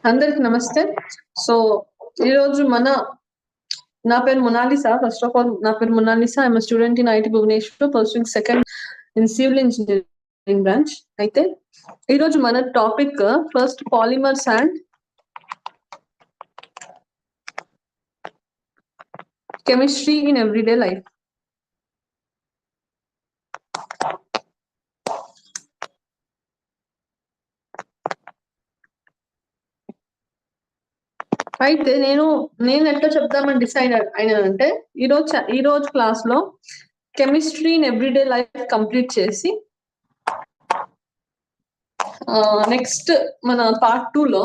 అందరికి నమస్తే. సో ఈరోజు నా పేరు మొనాలిసా. ఫస్ట్ ఆఫ్ ఆల్ నా పేరు Monalisa. I am student in IT Bhubaneswar, pursuing second in civil engineering branch. అయితే ఈరోజు మన topic first polymers and chemistry in everyday life. అయితే నేను ఎట్లా చెప్తామని డిసైడ్ అయినానంటే ఈరోజు క్లాస్ లో chemistry in everyday life complete చేసి నెక్స్ట్ మన పార్ట్ 2 లో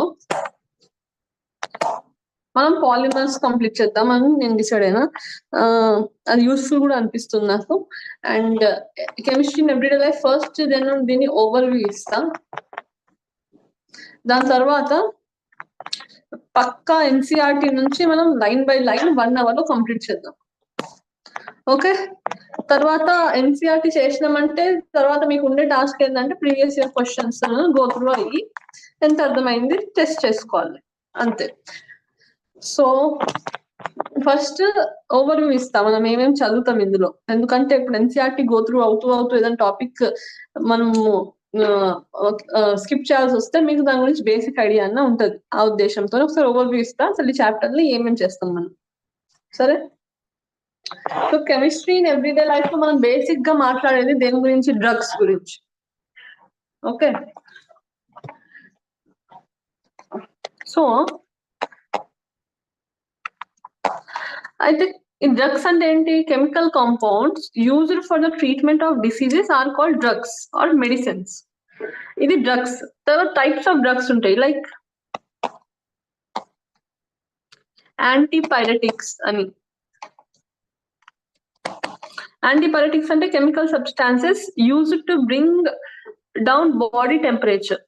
మనం పాలిమర్స్ కంప్లీట్ చేద్దామని నేను డిసైడ్ అయినా. అది యూస్ఫుల్ కూడా అనిపిస్తుంది నాకు. And chemistry in everyday life first దీన్ని ఓవర్ వ్యూ ఇస్తాం. దాని తర్వాత పక్కా ఎన్సీఆర్టీ నుంచి మనం లైన్ బై లైన్ 1 hour లో కంప్లీట్ చేద్దాం. ఓకే, తర్వాత ఎన్సీఆర్టీ చేసినామంటే తర్వాత మీకు ఉండే టాస్క్ ఏంటంటే previous year questions go through అయ్యి ఎంత అర్థమైంది టెస్ట్ చేసుకోవాలి, అంతే. సో ఫస్ట్ ఓవర్ వ్యూ ఇస్తాం, మనం ఏమేమి చదువుతాం ఇందులో. ఎందుకంటే ఇప్పుడు ఎన్సీఆర్టీ గో త్రూ అవుతూ ఏదైనా టాపిక్ మనము స్కిప్ చేయాల్సి వస్తే మీకు దాని గురించి బేసిక్ ఐడియా అన్న ఉంటది. ఆ ఉద్దేశంతో ఒకసారి ఓవర్ వ్యూ ఇస్తా అసలు ఈ చాప్టర్ లో ఏమేమి చేస్తాం మనం. సరే, so chemistry in everyday life లో మనం బేసిక్ గా మాట్లాడేది దేని గురించి? డ్రగ్స్ గురించి. ఓకే, సో అయితే ఈ డ్రగ్స్ అంటే ఏంటి? Chemical compounds used for the treatment of diseases are called drugs or medicines. ఇది డ్రగ్స్. తర్వాత టైప్స్ ఆఫ్ డ్రగ్స్ ఉంటాయి, లైక్ యాంటీపైరెటిక్స్ అని. యాంటీపైరెటిక్స్ అంటే chemical substances used to bring down body temperature.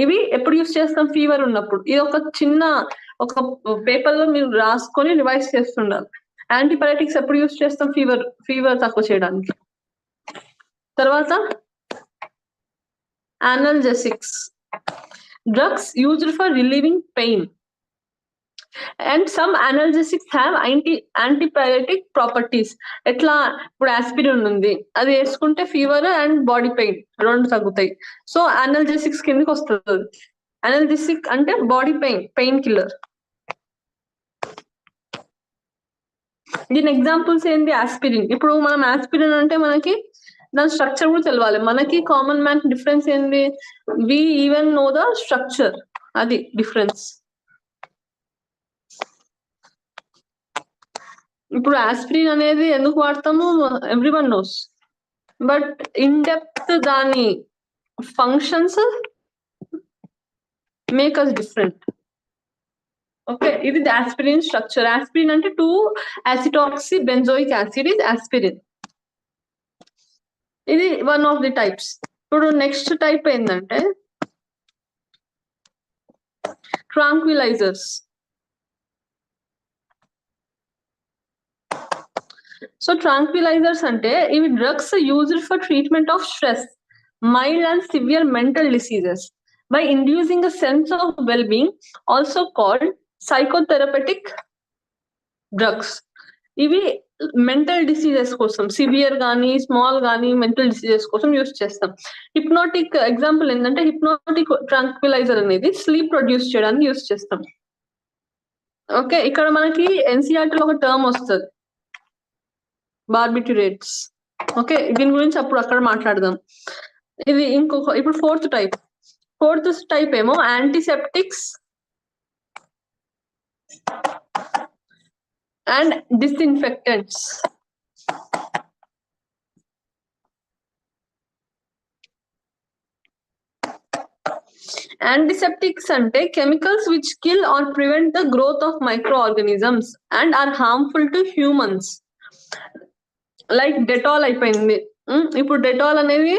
ఇవి ఎప్పుడు యూజ్ చేస్తాం? ఫీవర్ ఉన్నప్పుడు. ఇది ఒక పేపర్ లో మీరు రాసుకొని రివైజ్ చేస్తుండాలి. యాంటీపైరెటిక్స్ ఎప్పుడు యూజ్ చేస్తాం? ఫీవర్ తక్కువ చేయడానికి. తర్వాత analgesics, drugs used for relieving pain. And some analgesics have antipyretic properties. ఎట్లా? ఇప్పుడు ఆస్పిరిన్ ఉంది, అది వేసుకుంటే ఫీవర్ అండ్ బాడీ పెయిన్ రెండు తగ్గుతాయి. సో అనల్జెసిక్స్ కిందకి వస్తుంది. అనల్జెసిక్ అంటే బాడీ పెయిన్ కిల్లర్. దీని ఎగ్జాంపుల్స్ ఏంటి? ఆస్పిరిన్. ఇప్పుడు మనం ఆస్పిరిన్ అంటే మనకి దాని స్ట్రక్చర్ కూడా తెలవాలి. మనకి కామన్ మ్యాన్ డిఫరెన్స్ ఏంటి? We even know the structure, అది డిఫరెన్స్. ఇప్పుడు ఆస్పిరిన్ అనేది ఎందుకు వాడతాము? Everyone knows, but in depth దాని functions make us different. Okay, ఇది ఆస్పిరిన్ స్ట్రక్చర్. ఆస్పిరిన్ అంటే 2-acetoxy benzoic acid is aspirin. ఇది వన్ ఆఫ్ ది టైప్స్. ఇప్పుడు నెక్స్ట్ టైప్ ఏంటంటే ట్రాంక్విలైజర్స్. సో ట్రాంక్విలైజర్స్ అంటే ఇవి drugs used for treatment of stress, mild and severe mental diseases by inducing a sense of well being, also called psychotherapeutic drugs. ఇవి mental diseases కోసం, severe గానీ small గానీ mental diseases కోసం use చేస్తాం. Hypnotic example ఏంటంటే hypnotic tranquilizer అనేది sleep produce చేయడానికి use చేస్తాం. ఓకే, ఇక్కడ మనకి ఎన్సీఆర్టీలో ఒక టర్మ్ వస్తుంది, బార్బిట్యూరేట్స్. ఓకే, దీని గురించి అక్కడ మాట్లాడదాం. ఇది ఇప్పుడు ఫోర్త్ టైప్ ఏమో యాంటీసెప్టిక్స్ అండ్ డిస్ఇన్ఫెక్టెంట్స్. యాంటీసెప్టిక్స్ అంటే chemicals which kill or prevent the growth of micro organisms and are harmful to humans. Like Dettol అయిపోయింది. ఇప్పుడు డెటాల్ అనేది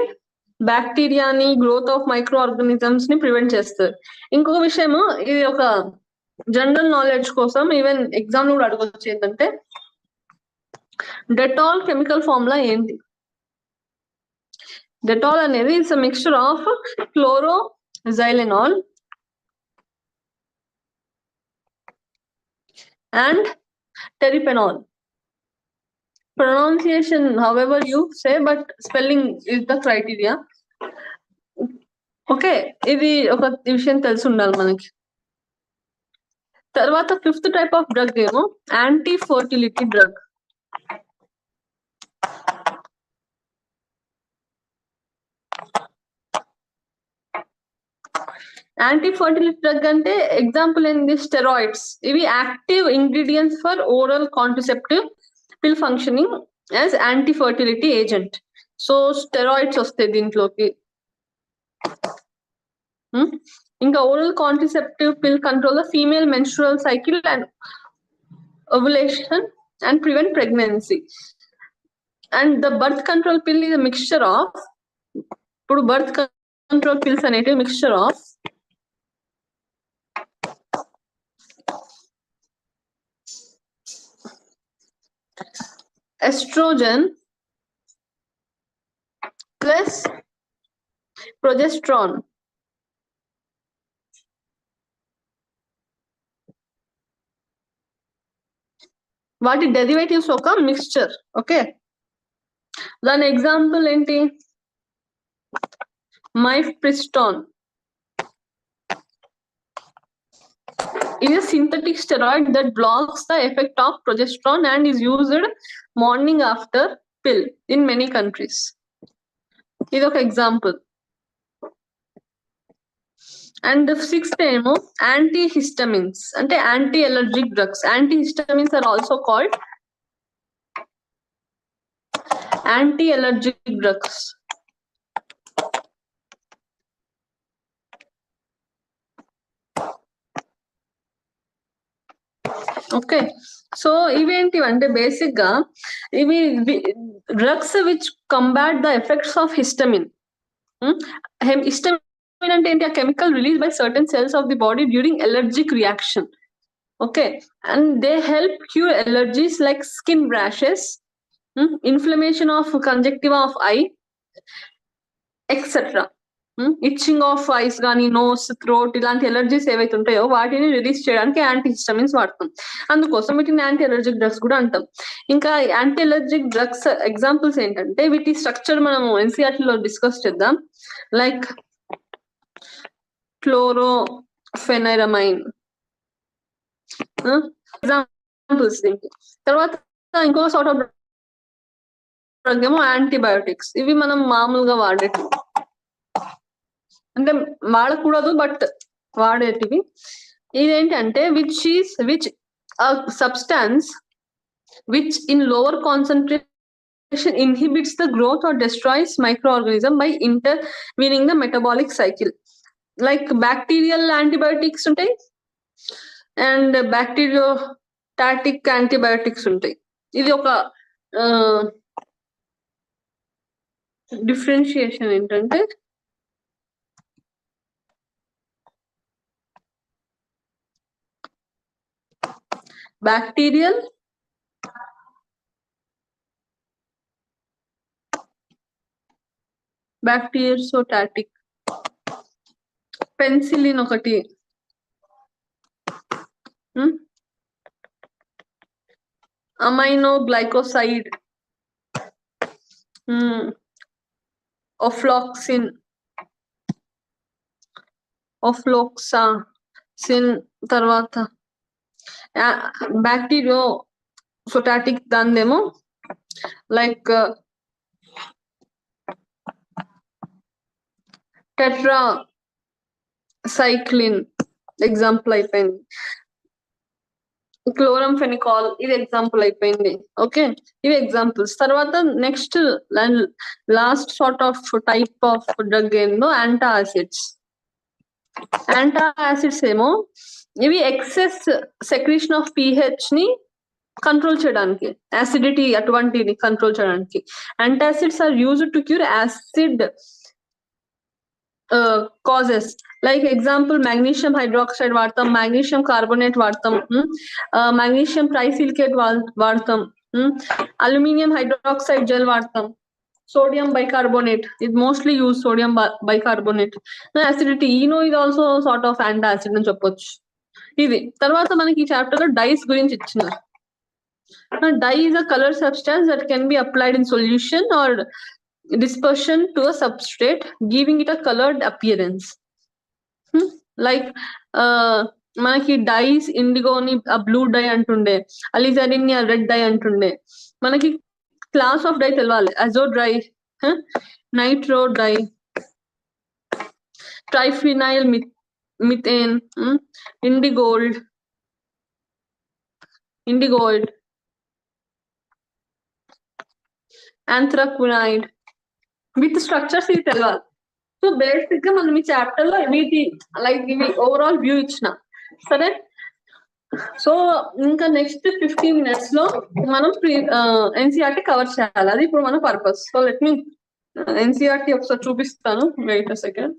బ్యాక్టీరియాని, గ్రోత్ ఆఫ్ మైక్రో ఆర్గానిజమ్స్ ని ప్రివెంట్ చేస్తుంది. ఇంకొక విషయము, ఇది ఒక జనరల్ నాలెడ్జ్ కోసం, ఈవెన్ ఎగ్జామ్ లో కూడా అడగవచ్చు, ఏంటంటే డెటాల్ కెమికల్ ఫార్ములా ఏంటి? డెటాల్ అనేది it's a mixture of chloroxylenol and terpenol. Pronunciation however you say, but spelling is the criteria. Okay, ఇది ఒక విషయం తెలిసి ఉండాలి మనకి. తర్వాత ఫిఫ్త్ టైప్ ఆఫ్ డ్రగ్ ఏమో anti fertility drug. Anti fertility drug అంటే ఎగ్జాంపుల్ ఏంది? స్టెరాయిడ్స్. ఇవి active ingredients for oral contraceptive పిల్ functioning as anti fertility agent. So steroids వస్తాయి దీంట్లోకి. ఇంకా ఓరల్ కాంట్రసెప్టివ్ పిల్ control the female menstrual cycle and ovulation and prevent pregnancy. And the birth control pill is a mixture of, ఇప్పుడు birth control pills అనేటివి mixture of estrogen plus progesterone. వాటి derivatives ఒక mixture. Okay, దాని example ఏంటి? మైఫ్ప్రిస్టోన్ is a synthetic steroid that blocks the effect of progesterone and is used morning after pill in many countries. ఇది ఒక example. And the sixth ఏమో antihistamines, అంటే anti allergic drugs. Antihistamines are also called anti-allergic drugs. Okay, so ఇవేంటివంటే basic గా ఇవి drugs which combat the effects of histamine. Histamine అంటే ఏంటి? ఆ chemical release by certain cells of the body during allergic reaction. Okay, and they help cure allergies like skin rashes, inflammation of conjunctiva of eye etcetera. Itching of eyes కానీ nose, throat ఇలాంటి allergies ఏవైతే ఉంటాయో వాటిని release చేయడానికి anti histamines వాడతాం. అందుకోసం వీటిని anti allergic drugs కూడా అంటాం. ఇంకా యాంటీ ఎలర్జిక్ డ్రగ్స్ ఎగ్జాంపుల్స్ ఏంటంటే వీటి స్ట్రక్చర్ మనము ఎన్సీఆర్టీ లో డిస్కస్ చేద్దాం. లైక్ క్లోరోఫెనైరమైన్ ఎగ్జాంపుల్స్ దీనికి. తర్వాత ఇంకో సార్ట్ ఆఫ్ డ్రగ్ ఏమో యాంటీబయోటిక్స్. ఇవి మనం మామూలుగా వాడేటివి, అంటే వాడకూడదు బట్ వాడేటివి. ఇదేంటంటే which substance which in lower concentration inhibits the growth or destroys microorganism by intervening the metabolic cycle. Like bacterial antibiotics ఉంటాయి అండ్ బ్యాక్టీరియోటాటిక్ యాంటీబయోటిక్స్ ఉంటాయి. ఇది ఒక డిఫరెన్షియేషన్ ఏంటంటే బ్యాక్టీరియల్, బ్యాక్టీరియోటాటిక్. పెన్సిలిన్ ఒకటి, అమైనో గ్లైకోసైడ్, ఒఫ్లోక్సాసిన్. తర్వాత bacteriostatic దానిదేమో like tetracycline example అయిపోయింది. Chloramphenicol ఇది ఎగ్జాంపుల్ అయిపోయింది. ఓకే, ఇవి ఎగ్జాంపుల్స్. తర్వాత next last sort of type of drug ఏందో యాంటాసిడ్స్. యాంటాసిడ్స్ ఏమో ఇవి ఎక్సెస్ సెక్రీషన్ ఆఫ్ pH ని కంట్రోల్ చేయడానికి, యాసిడిటీ అటువంటిని కంట్రోల్ చేయడానికి. Antacids are used to cure acid causes. Like example magnesium hydroxide వాడతాం, magnesium కార్బోనేట్ వాడతాం, magnesium ట్రైసిలికేట్ వాడతాం, అల్యూమినియం హైడ్రాక్సైడ్ జెల్ వాడతాం, sodium bicarbonate is mostly used, sodium bicarbonate. Acidity, is also sort of antacid అని చెప్పొచ్చు. ఇది తర్వాత మనకి ఈ చాప్టర్ లో డైస్ గురించి ఇచ్చినారు. Dye is a color substance that can be applied in solution or dispersion to a substrate, giving it a colored appearance. Like మనకి డైస్ ఇండిగోని బ్లూ డై అంటుండే, అలిజరిన్ రెడ్ డై అంటుండే. మనకి క్లాస్ ఆఫ్ డై తెలవాలి. Azo dye, nitro dye, triphenyl methane, indigoid, anthraquinoid, with structures ఇది తెలవాలి. So basic గా మనం ఈ చాప్టర్ లో వీటి లైక్ ఇవి ఓవరాల్ వ్యూ ఇచ్చిన. సరే, సో ఇంకా నెక్స్ట్ 15 minutes లో మనం ఎన్సీఆర్టీ కవర్ చేయాలి. అది ఇప్పుడు మన purpose. So let me NCERT ఒకసారి చూపిస్తాను. Wait second.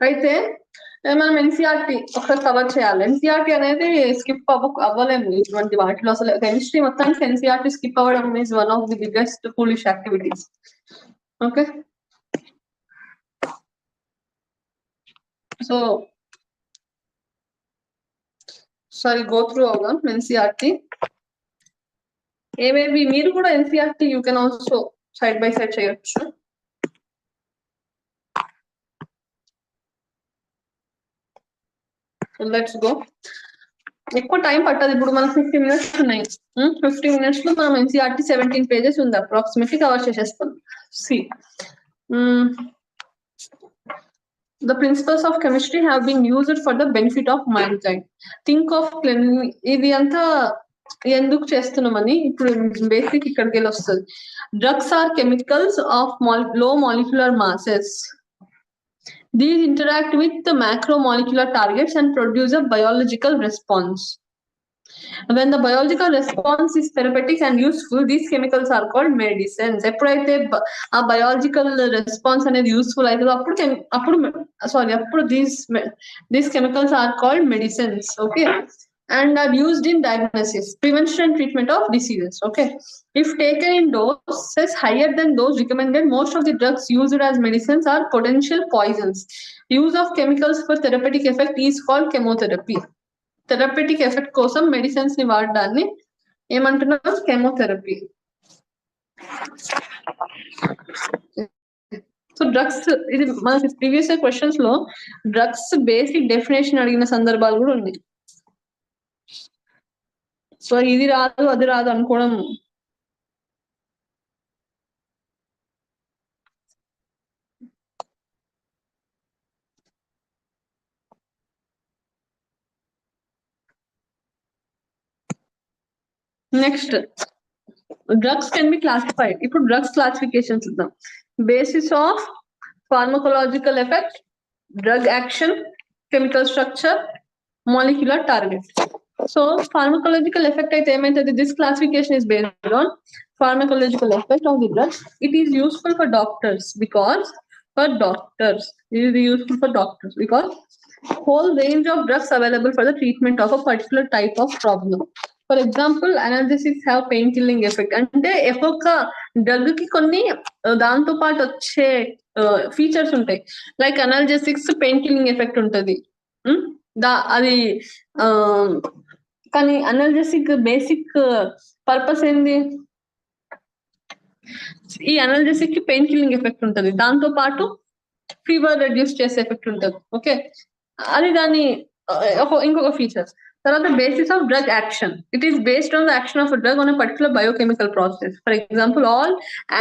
అయితే మనం ఎన్సీఆర్టీ ఒకసారి కవర్ చేయాలి. ఎన్సీఆర్టీ అనేది స్కిప్ అవ్వలేము ఇటువంటి వాటిలో. అసలు కెమిస్ట్రీ మొత్తానికి ఎన్సీఆర్టీ స్కిప్ అవ్వడం is one of the biggest foolish activities. Okay, so sorry go through అవుదాం ఎన్సీఆర్టీ. ఏమేమి మీరు కూడా NCERT you can also side by side చేయొచ్చు. Let's go. ఎక్కువ టైం పట్టదు. ఇప్పుడు మనకు 50 minutes ఉన్నాయి. 50 minutes లో మనం ఎన్సీఆర్టీ 17 pages ఉంది, అప్రాక్సిమేట్లీ కవర్ చేసేస్తాం. See the principles of chemistry have been used for the benefit of mankind. Think of ఇది అంతా ఎందుకు చేస్తున్నామని ఇప్పుడు బేసిక్ ఇక్కడికి వెళ్ళి వస్తుంది. Drugs are chemicals of low molecular masses. These interact with the macromolecular targets and produce a biological response. When the biological response is therapeutic and useful, these chemicals are called medicines. ఎప్పుడైతే ఆ biological response అనేది useful అవుతుందో అప్పుడు these chemicals are called medicines. Okay, and are used in diagnosis, prevention and treatment of diseases. Okay, if taken in doses higher than those recommended, most of the drugs used as medicines are potential poisons. Use of chemicals for therapeutic effect is called chemotherapy. Therapeutic effect కోసం medicines ని వాడడాన్ని ఏమంటున్నాం? Chemotherapy. So drugs, ఇది మనకి previous questions లో drugs basic definition అడిగిన సందర్భాలు కూడా ఉన్నాయి. సో ఇది రాదు అది రాదు అనుకోవడం next. Drugs can be classified. ఇప్పుడు డ్రగ్స్ క్లాసిఫికేషన్ చూద్దాం. Basis of pharmacological effect, drug action, chemical structure, molecular target. So pharmacological effect అయితే ఏమైతుంది? This classification is based on pharmacological effect of the drug. It is useful for doctors because whole range of drugs available for the treatment of a particular type of problem. For example, analgesics have pain killing effect. అంటే ఒక్కొక్క drug కి కొన్ని దాంతో పాటు వచ్చే features ఉంటాయి. Like analgesics pain killing effect ఉంటుంది. అది కానీ అనాల్జెసిక్ బేసిక్ పర్పస్ ఏంది? ఈ అనాల్జెసిక్ కి పెయిన్ కిల్లింగ్ ఎఫెక్ట్ ఉంటుంది, దాంతో పాటు ఫీవర్ రెడ్యూస్ చేసే ఎఫెక్ట్ ఉంటుంది. ఓకే, అది దాని ఇంకొక ఫీచర్. తర్వాత basis of drug action. It is based on the action of a drug on a particular biochemical process. For example, all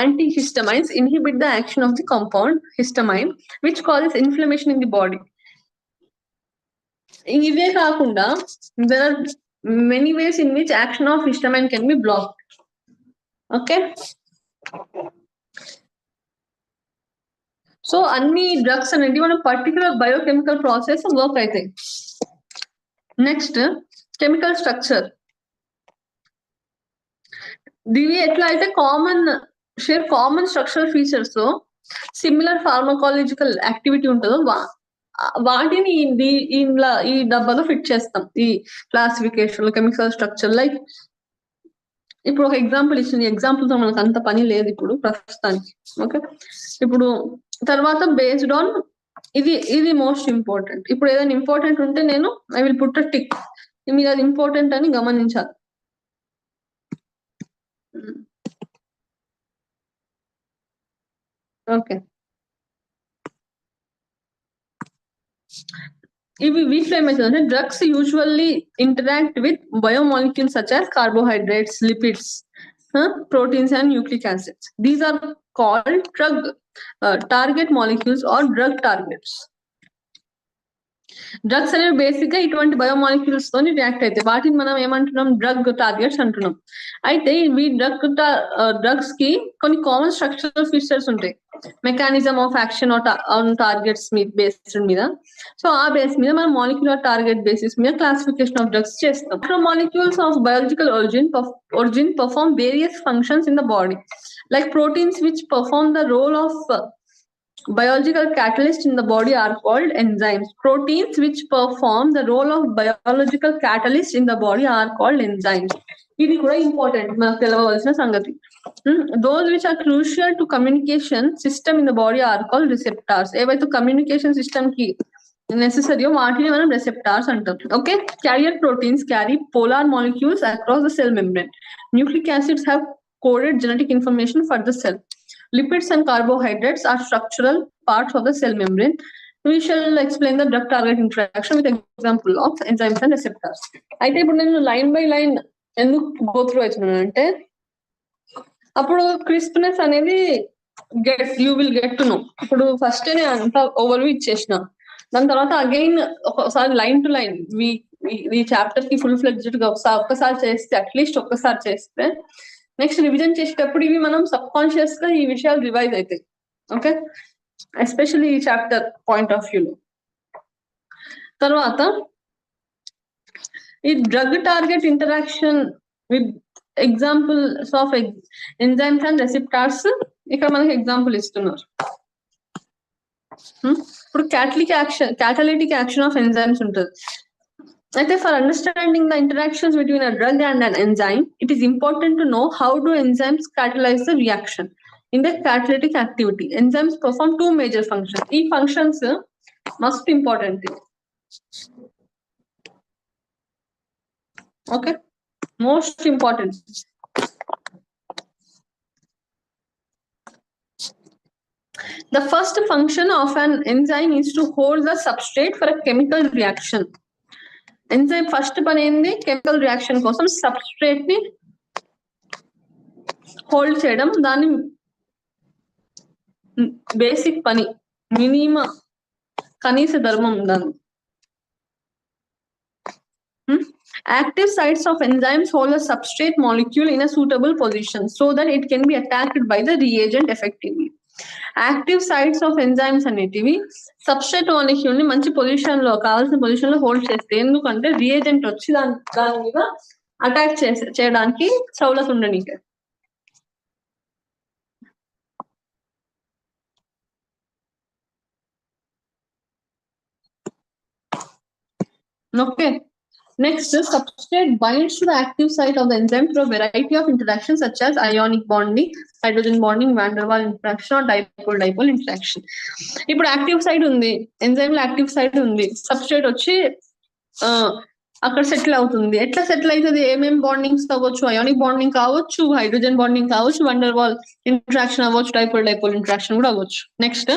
antihistamines inhibit the action of the compound histamine, which causes inflammation in the body. ఇవే కాకుండా there are many ways in which action of histamine can be blocked. Okay. So అన్ని drugs అనేది మన particular biochemical process work అవుతాయి. Next chemical structure. దీని ఎట్లా అయితే common structural features similar pharmacological activity ఉంటుందో వాటిని ఈ డబ్బాలో ఫిట్ చేస్తాం ఈ క్లాసిఫికేషన్ కెమికల్ స్ట్రక్చర్. లైక్ ఇప్పుడు ఒక ఎగ్జాంపుల్ ఇచ్చింది, ఎగ్జాంపుల్తో మనకు అంత పని లేదు ఇప్పుడు ప్రస్తుతానికి. ఓకే, ఇప్పుడు తర్వాత బేస్డ్ ఆన్ ఇది మోస్ట్ ఇంపార్టెంట్. ఇప్పుడు ఏదైనా ఇంపార్టెంట్ ఉంటే నేను I will put a tick, మీరు అది ఇంపార్టెంట్ అని గమనించాలి. ఓకే, ఇవి వీటిలో ఏమవుతుందంటే drugs usually interact with biomolecules such as carbohydrates, lipids, proteins and nucleic acids. These are called drug target molecules or drug targets. Drugs అనేవి బేసిక్ గా ఇటువంటి బయోమాలిక్యూల్స్ తోని రియాక్ట్ అయితే వాటిని మనం ఏమంటున్నాం, డ్రగ్ టార్గెట్స్ అంటున్నాం. అయితే ఈ డ్రగ్స్ కి కొన్ని కామన్ స్ట్రక్చరల్ ఫీచర్స్ ఉంటాయి, mechanism of action on targets based మీద. సో ఆ బేస్ మీద మనం molecular target basis me the classification of drugs చేస్తాం. Molecules of biological origin perform various functions in the body, like proteins which perform the role of biological catalyst in the body are called enzymes. Proteins which perform the role of biological catalyst in the body are called enzymes. ఇది కూడా important మనకు తెలవవలసిన సంగతి. Those which are crucial to communication system in the body are called receptors. ఏవైతే communication system కి నెసెసరీయో వాటిని మనం receptors అంటాం. Okay, carrier proteins carry polar molecules across the cell membrane. Nucleic acids have coded genetic information for the cell. Lipids and carbohydrates are structural parts of the cell membrane. We shall explain the drug target interaction with example of enzymes and receptors. అయితే ఇప్పుడు నేను line by line ఎందుకు go through అవుతున్నాను అంటే అప్పుడు crispness అనేది you will get to know. ఇప్పుడు first నేను అంతా ఓవర్వ్యూ ఇచ్చేసిన, దాని తర్వాత అగైన్ ఒకసారి లైన్ టు లైన్ ఈ చాప్టర్ కి ఫుల్ ఫ్లెడ్జ్డ్ గా ఒక్కసారి చేస్తే, అట్లీస్ట్ ఒక్కసారి చేస్తే నెక్స్ట్ రివిజన్ చేసేటప్పుడు ఇవి మనం సబ్ కాన్షియస్ గా ఈ విషయాలు రివైజ్ అవుతాయి. ఓకే, ఎస్పెషల్లీ ఈ చాప్టర్ పాయింట్ ఆఫ్ వ్యూలో. తర్వాత ఈ drug target interaction with examples of enzymes and receptors ఇక్కడ మనకి ఎగ్జాంపుల్ ఇస్తున్నారు. ఇప్పుడు క్యాటలిటిక్ యాక్షన్ ఆఫ్ ఎంజైమ్స్ ఉంటుంది. అయితే for understanding the interactions between a drug and an enzyme, it is important to know how do enzymes catalyze the reaction. In the catalytic activity, enzymes perform two major functions. These functions must be important. Okay, most important. The first function of an enzyme is to hold the substrate for a chemical reaction. Enzyme first పని ఏంది, chemical reaction కోసం substrate ని hold చేయడం. దాని basic పని, కనీస ధర్మం దాని. Active sites of enzymes hold a substrate molecule in a suitable position so that it can be attacked by the reagent effectively. Active sites of enzymes అనేటివి substrate molecule ని మంచి పొజిషన్ లో, కావాల్సిన పొజిషన్ లో హోల్డ్ చేస్తే, ఎందుకంటే reagent వచ్చి దాని మీద అటాక్ చేయడానికి సౌలత్ ఉండడానికి. Okay, next, substrate binds to the active site of the enzyme through a variety of interactions such as ionic bonding, hydrogen bonding, van der Waals interaction or dipole-dipole interaction. ఇప్పుడు active site ఉంది, enzyme లో active site ఉంది, substrate వచ్చి అక్కడ settle అవుతుంది. ఎట్లా settle అవుతుంది, ఏమేమి బాండింగ్స్ కావచ్చు, అయానిక్ బాండింగ్ కావచ్చు, హైడ్రోజన్ బాండింగ్ కావచ్చు, van der Waals ఇంట్రాక్షన్ అవ్వచ్చు, dipole-dipole ఇంట్రాక్షన్ కూడా అవ్వచ్చు. నెక్స్ట్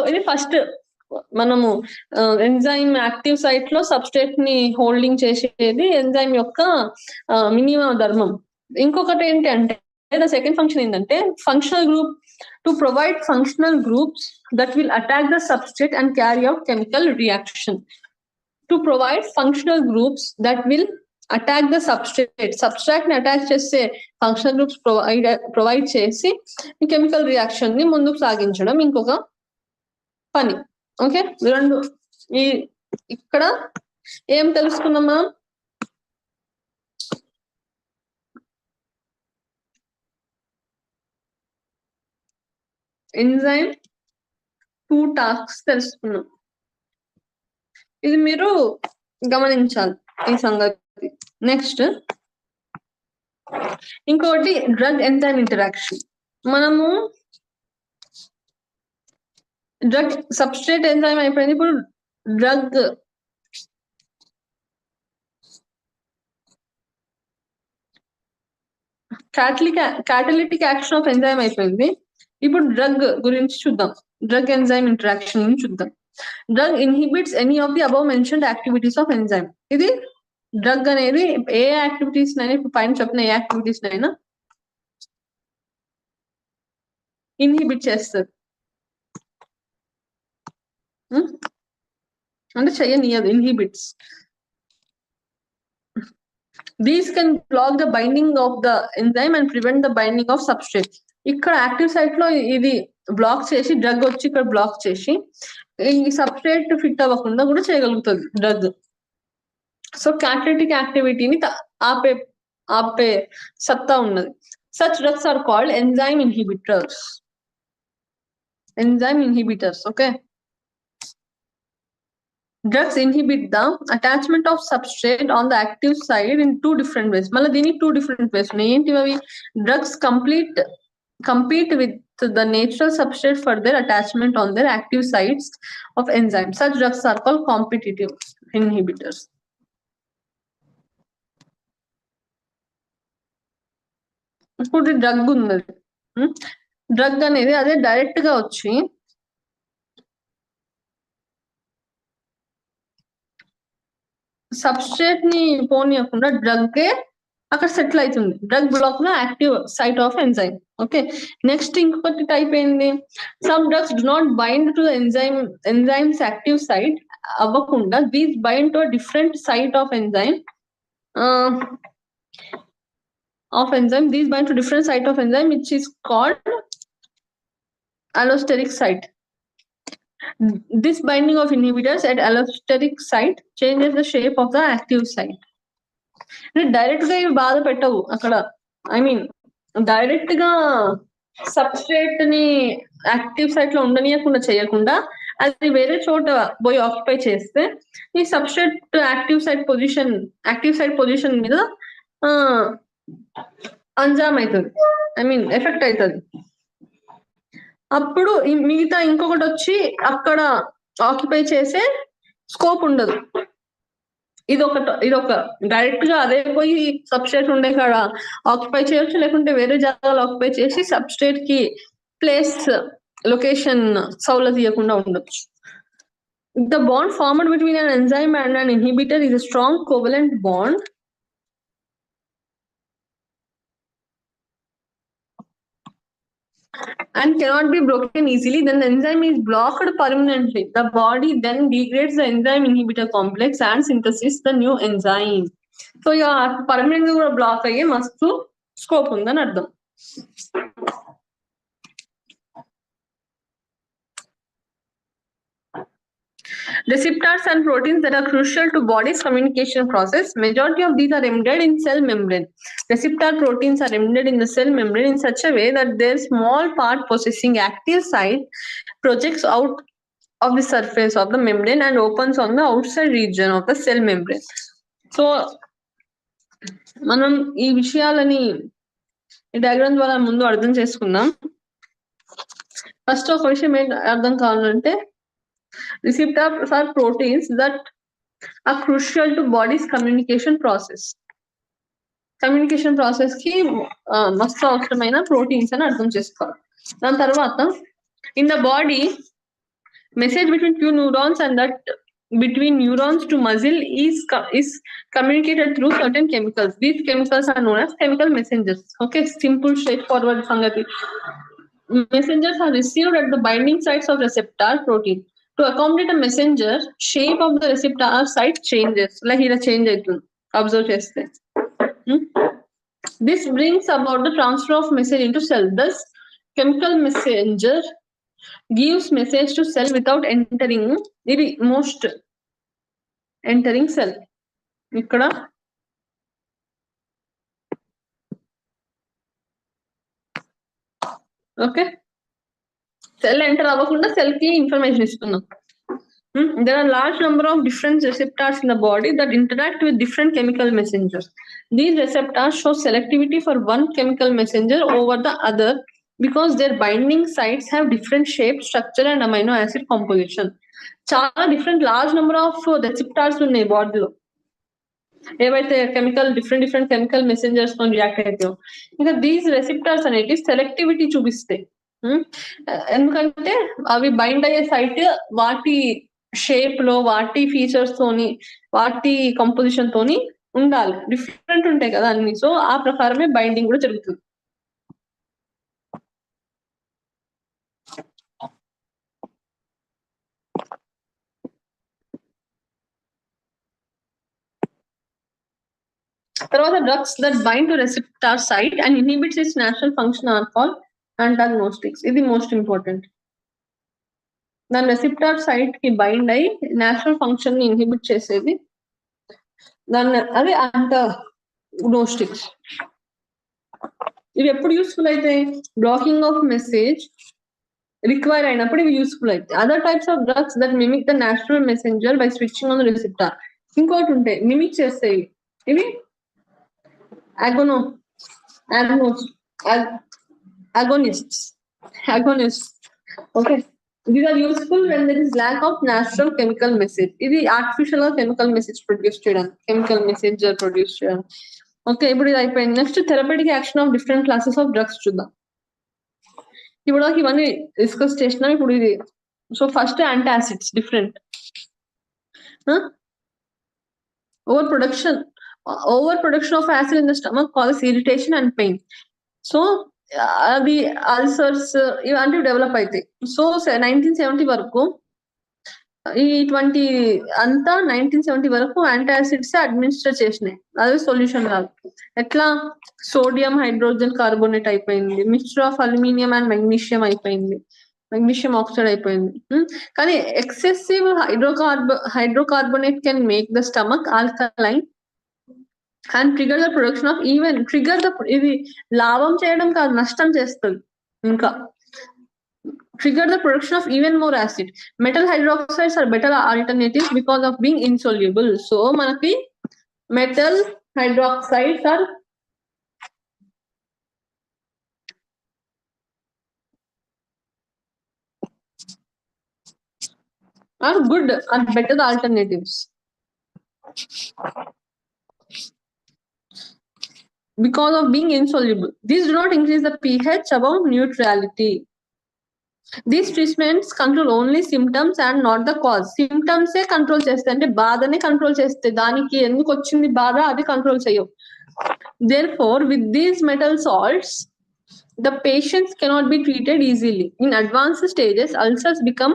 ఇది ఫస్ట్ మనము ఎంజైమ్ యాక్టివ్ సైట్ లో సబ్స్ట్రేట్ ని హోల్డింగ్ చేసేది ఎంజైమ్ యొక్క మినిమం ధర్మం. ఇంకొకటి ఏంటి అంటే ద సెకండ్ ఫంక్షన్ ఏంటంటే functional group two provide functional groups that will attack the substrate and carry out chemical reaction. To provide functional groups that will attack the subtract ని attack చేసే functional groups provide చేసి ఈ chemical reaction ని ముందుకు సాగించడం ఇంకొక పని. Okay, రెండు ఈ ఇక్కడ ఏం తెలుసుకున్నాం మనం? ఎంజైమ్ 2 టాస్క్స్ తెలుసుకున్నాం. ఇది మీరు గమనించాలి ఈ సంగతి. నెక్స్ట్ ఇంకోటి డ్రగ్ ఎంజైమ్ ఇంటరాక్షన్. మనము డ్రగ్ సబ్స్ట్రేట్ ఎంజైమ్ అయిపోయింది, ఇప్పుడు drug catalytic action of enzyme అయిపోయింది. ఇప్పుడు డ్రగ్ గురించి చూద్దాం, డ్రగ్ ఎంజైమ్ ఇంటరాక్షన్ గురించి చూద్దాం. Drug inhibits any of the above mentioned activities of enzyme. ఇది డ్రగ్ అనేది ఏ యాక్టివిటీస్ నైనా, ఇప్పుడు పైన చెప్పిన ఏ యాక్టివిటీస్ నైనా ఇన్హిబిట్ చేస్తుంది, అంటే చెయ్యనియదు, inhibits. These can block the binding of the enzyme and prevent the binding of substrate. ఇక్కడ యాక్టివ్ సైట్ లో ఇది బ్లాక్ చేసి డ్రగ్ వచ్చి ఇక్కడ బ్లాక్ చేసి ఈ సబ్స్ట్రేట్ ఫిట్ అవ్వకుండా కూడా చేయగలుగుతుంది డ్రగ్. సో క్యాటలిటిక్ యాక్టివిటీని ఆపే సత్తా ఉన్నది. Such drugs are called enzyme inhibitors. Okay, drugs inhibit the attachment of substrate on the active side in 2 different ways. Mala dini 2 different ways ఉన్నాయి. ఏంటివి అవి? Drugs compete with the natural substrate for their attachment on their active sites of enzymes. Such drugs are called competitive inhibitors. ఇప్పుడు drug ఉన్నది, drug అనేది అదే direct గా వచ్చి substrate ని పోనీయకుండా డ్రగ్ అక్కడ సెటిల్ అవుతుంది, డ్రగ్ బ్లాక్ లో active site of enzyme. Okay, next ఇంకొకటి టైప్ ఏంది? Some drugs do not bind to enzymes active site అవ్వకుండా these bind to different site of enzyme these bind to different site of enzyme which is called allosteric site. This binding of inhibitors at allosteric site changes the shape of the active site. Direct గా ఇవి బాధ పెట్టవు అక్కడ, I mean direct గా substrate ని active site లో ఉండనీయకుండా చేయకుండా అది వేరే చోట పోయి ఆక్యుపై చేస్తే ఈ సబ్స్ట్రేట్ యాక్టివ్ సైట్ పొజిషన్ మీద అంజామ్ అవుతుంది, ఐ మీన్ ఎఫెక్ట్ అవుతుంది. అప్పుడు మిగతా ఇంకొకటి వచ్చి అక్కడ ఆక్యుపై చేసే స్కోప్ ఉండదు. ఇదొక డైరెక్ట్ గా అదే పోయి సబ్స్ట్రేట్ ఉండే కాడ ఆక్యుపై చేయొచ్చు, లేకుంటే వేరే జాగాలో ఆక్యుపై చేసి సబ్స్ట్రేట్ కి ప్లేస్ లొకేషన్ సౌల తీయకుండా ఉండొచ్చు. The bond formed between an enzyme and an inhibitor is a strong covalent bond and cannot be broken easily. Then the enzyme is blocked permanently. The body then degrades the enzyme inhibitor complex and synthesis the new enzyme. So yeah, permanently కూడా black అయ్యే మస్తు scope ఉందని అర్థం. Receptors and proteins that are crucial to body's communication process. Majority of these are embedded in cell membrane. Receptor proteins are embedded in the cell membrane in such a way that their small part possessing active site projects out of the surface of the membrane and opens on the outside region of the cell membrane. So మనం ఈ విషయాలని ఈ diagram ద్వారా ముందు అర్థం చేసుకుందాం. First ఒక విషయం అర్థం కావాలంటే receptors are proteins that are crucial to body's communication process. Communication process కి మస్తు అవసరమైన ప్రోటీన్స్ అని అర్థం చేసుకోవాలి. దాని తర్వాత in the body message between few neurons and that between neurons to muscle is communicated through certain chemicals. These chemicals are known as chemical messengers. Okay, simple straightforward sangati. Messengers are received at the binding sites of receptor protein. To accommodate a messenger, shape of the receptor site changes. Like here change aitundi. Observe cheste. This brings about the transfer of message into cell. Thus, chemical messenger gives message to cell without entering cell. ఇక్కడ okay cell enter అవ్వకుండా cell కి information ఇస్తున్నాం. There are large number of different receptors in the body that interact with different chemical messengers. These receptors show selectivity for one chemical messenger over the other because their binding sites have different shape, structure and amino acid composition. చాలా different large number of రెసిప్టార్స్ ఉన్నాయి బాడీలో, ఏవైతే different chemical messengers తో react అవుతాయో. ఇంకా these రెసిప్టార్స్ అనేవి selectivity చూపిస్తాయి. ఎందుకంటే అవి బైండ్ అయ్యే సైట్ వాటి షేప్ లో, వాటి ఫీచర్స్ తోని, వాటి కంపోజిషన్ తోని ఉండాలి. డిఫరెంట్ ఉంటాయి కదా అన్ని. సో ఆ ప్రకారమే బైండింగ్ కూడా జరుగుతుంది. తర్వాత drugs that bind to receptor site and inhibits its natural function are called antagonistics. ఇది మోస్ట్ ఇంపార్టెంట్. దాని రెసిప్టార్ సైట్ కి బైండ్ అయ్యి నేచురల్ ఫంక్షన్ ని ఇన్హిబిట్ చేసేది దాన్ని అది యాంటాగోనిస్టిక్స్. ఇవి ఎప్పుడు యూస్ఫుల్ అయితే బ్లాకింగ్ ఆఫ్ మెసేజ్ రిక్వైర్ అయినప్పుడు ఇవి యూస్ఫుల్ అవుతాయి. Other types of drugs that mimic the natural messenger by switching on the receptor. ఇంకోటి ఉంటాయి మిమిక్ చేస్తాయి. ఇవి agonists. Okay, these are useful when there is lack of natural chemical message. ఇది artificial గా chemical message produce చేయడానికి, chemical messenger produce చేయడానికి. Okay, ఇప్పుడు ఇది అయిపోయింది. Next therapeutic action of different classes of drugs చూద్దాం. ఇప్పుడు ఇవన్నీ డిస్కస్ చేసినాం. ఇప్పుడు ఇది so first antacids different. Overproduction of acid in the stomach causes irritation and pain. So the ulcers ఇలాంటివి డెవలప్ అవుతాయి. సో 1970 వరకు ఇటువంటి అంతా 1970 వరకు యాంటాసిడ్స్ అడ్మినిస్టర్ చేసినాయి. అదే సొల్యూషన్ కాదు. ఎట్లా సోడియం హైడ్రోజన్ కార్బోనేట్ అయిపోయింది, mixture of aluminium and magnesium అయిపోయింది, మెగ్నీషియం ఆక్సైడ్ అయిపోయింది. కానీ excessive hydrocarbonate can make the stomach alkaline and trigger the production of ఇది లాభం చేయడం కాదు, నష్టం చేస్తుంది. ఇంకా trigger the production of even more acid. Metal hydroxides are better alternatives because of being insoluble. So మనకి metal hydroxides are good and better alternatives because of being insoluble. These do not increase the pH above neutrality. These treatments control only symptoms and not the cause. Symptoms A control చేస్తాయి, అంటే బాధని control చేస్తాయి. దానికి ఎందుకు వచ్చింది బాధ అది control చేయవు. Therefore, with these metal salts, the patients cannot be treated easily. In advanced stages, ulcers become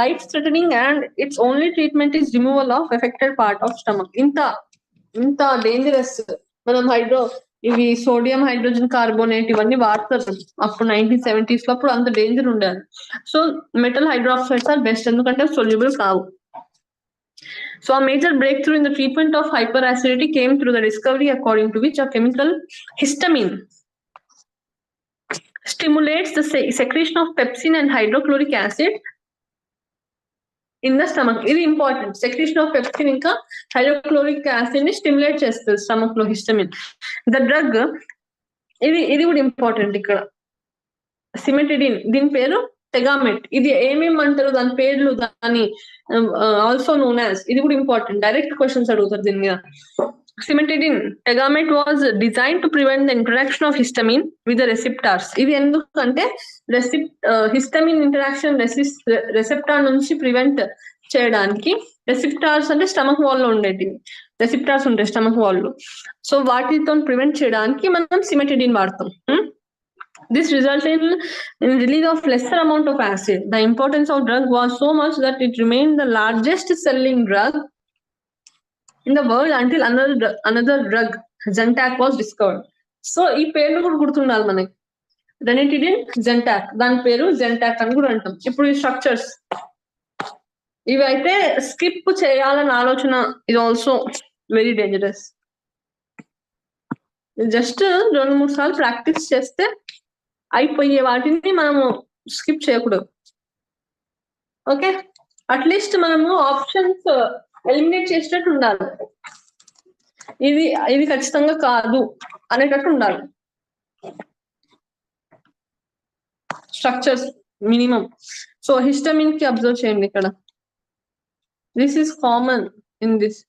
life-threatening and its only treatment is removal of affected part of stomach. ఇంత డేంజరస్. మనం ఇవి సోడియం హైడ్రోజన్ కార్బోనేట్ ఇవన్నీ వాడతారు అప్పుడు 1970s లో. అప్పుడు అంత danger ఉండేది. So metal hydroxides are best, ఎందుకంటే సొల్యూబుల్ కావు. So a major breakthrough in the treatment of hyperacidity came through the discovery according to which a chemical histamine stimulates the secretion of pepsin and hydrochloric acid in the stomach. ఇది important. Secretion of pepsin ఇంకా hydrochloric acid ని stimulate చేస్తుంది stomach లో histamine. The drug ఇది కూడా important ఇక్కడ. Cimetidine, దీని పేరు టెగామెట్. ఇది ఏమేమి అంటారు దాని పేర్లు, దాని ఆల్సో నోన్ యాజ్. ఇది కూడా ఇంపార్టెంట్. డైరెక్ట్ క్వశ్చన్స్ అడుగుతారు దీని మీద. cimetidine tegamate was designed to prevent the interaction of histamine with the receptors. ఇది ఎందుకంటే హిస్టమిన్ ఇంటరాక్షన్ రెసెప్టార్ నుంచి ప్రివెంట్ చేయడానికి. రెసిప్టార్స్ అంటే స్టమక్ వాల్ లో ఉండేవి రెసిప్టార్స్ ఉంటాయి స్టమక్ వాల్ లో. సో వాటితో ప్రివెంట్ చేయడానికి మనం సిమెటిడిన్ వాడతాం. This resulted in release of lesser amount of acid. The importance of drug was so much that it remained the largest selling drug in the world until another drug, Zantac, was discovered. So ఈ పేర్లు కూడా గుర్తుండాలి మనకి. రెనిటిడిన్, జెంటాక్, దాని పేరు జెంటాక్ అని కూడా అంటాం. ఇప్పుడు ఈ స్ట్రక్చర్స్ ఇవి అయితే స్కిప్ చేయాలని ఆలోచన ఇది ఆల్సో వెరీ డేంజరస్. జస్ట్ 2-3 సార్లు ప్రాక్టీస్ చేస్తే అయిపోయే వాటిని మనము స్కిప్ చేయకూడదు. ఓకే, అట్లీస్ట్ మనము ఆప్షన్స్ ఎలిమినేట్ చేసేటట్టు ఉండాలి. ఇది ఖచ్చితంగా కాదు అనేటట్టు ఉండాలి. Structures minimum. సో హిస్టమిన్ కి అబ్జర్వ్ చేయండి ఇక్కడ. This is common in this.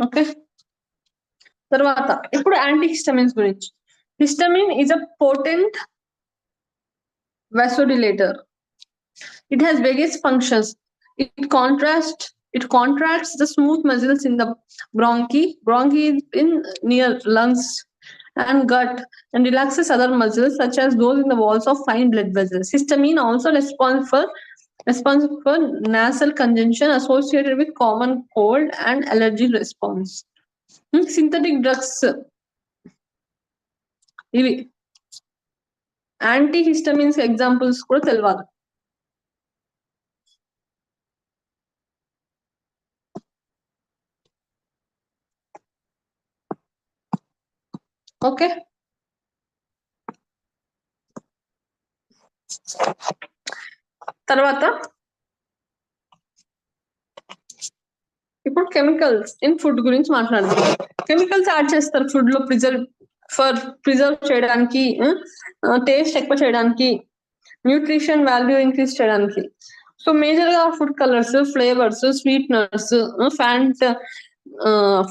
Okay, తర్వాత ఇప్పుడు యాంటీహిస్టమిన్స్ గురించి. Histamine is a potent vasodilator. It has various functions. It contracts the smooth muscles in the bronchi in near lungs and gut, and relaxes other muscles such as those in the walls of fine blood vessels. Histamine also responsible for nasal congestion associated with common cold and allergy response. Synthetic drugs ఇవి antihistamines examples కూడా తెలవాలి. Okay, తర్వాత ఇప్పుడు chemicals in food గురించి మాట్లాడదాం. Chemicals add చేస్తారు food లో preserve చేయడానికి, టేస్ట్ ఎక్కువ చేయడానికి, న్యూట్రిషన్ వాల్యూ ఇంక్రీజ్ చేయడానికి. సో మేజర్ గా food colours, flavours, sweeteners,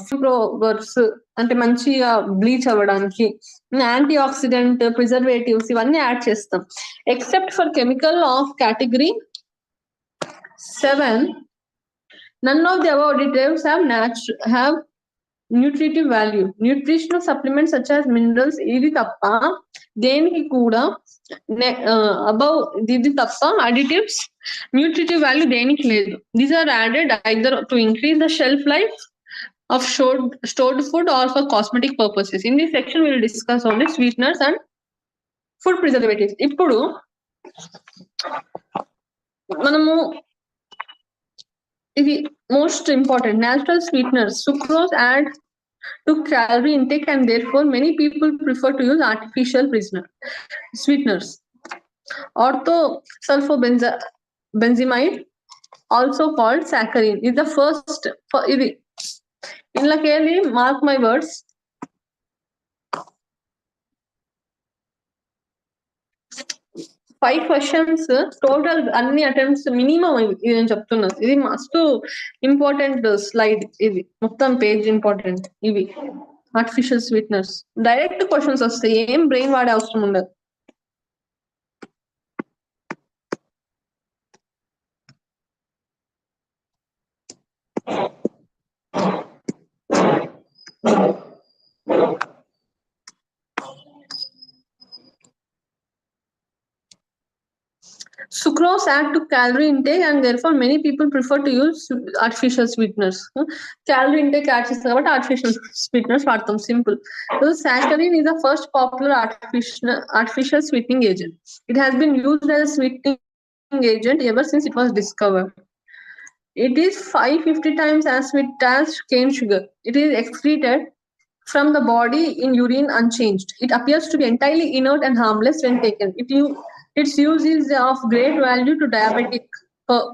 flowers అంటే మంచిగా బ్లీచ్ అవ్వడానికి, యాంటీ ఆక్సిడెంట్, ప్రిజర్వేటివ్స్ ఇవన్నీ యాడ్ చేస్తాం. Except for chemical of category 7, none of the above additives have nutritive value. Nutritional supplements such as minerals ఇది తప్ప దేనికి కూడా అబౌవ్ ఇది తప్ప అడిటివ్స్ న్యూట్రిటివ్ వాల్యూ దేనికి లేదు. These are added either to increase the shelf life of stored food or for cosmetic purposes. In this section we will discuss only sweeteners and food preservatives. ఇప్పుడు మనము ఇది most important natural sweeteners. Sucrose add to calorie intake and therefore many people prefer to use artificial sweeteners. Orthosulfobenzimide, also called saccharin, is the first. ఇందులోకెళ్ళి mark my words, 5 questions total అన్ని attempts minimum ఇది నేను చెప్తున్నాను. ఇది మస్తు important slide, ఇది మొత్తం page important. ఇవి ఆర్టిఫిషియల్ స్వీట్నర్స్ డైరెక్ట్ క్వశ్చన్స్ వస్తాయి, ఏం బ్రెయిన్ వాడే అవసరం ఉండదు. Sucrose add to calorie intake and therefore many people prefer to use artificial sweeteners. Calorie intake add చేస్తారు కాబట్టి artificial sweeteners వాడతాం, simple. So saccharin is the first popular artificial sweetening agent. It has been used as a sweetening agent ever since it was discovered. It is 550 times as sweet as cane sugar. It is excreted from the body in urine unchanged. It appears to be entirely inert and harmless when taken. Its use is of great value to diabetic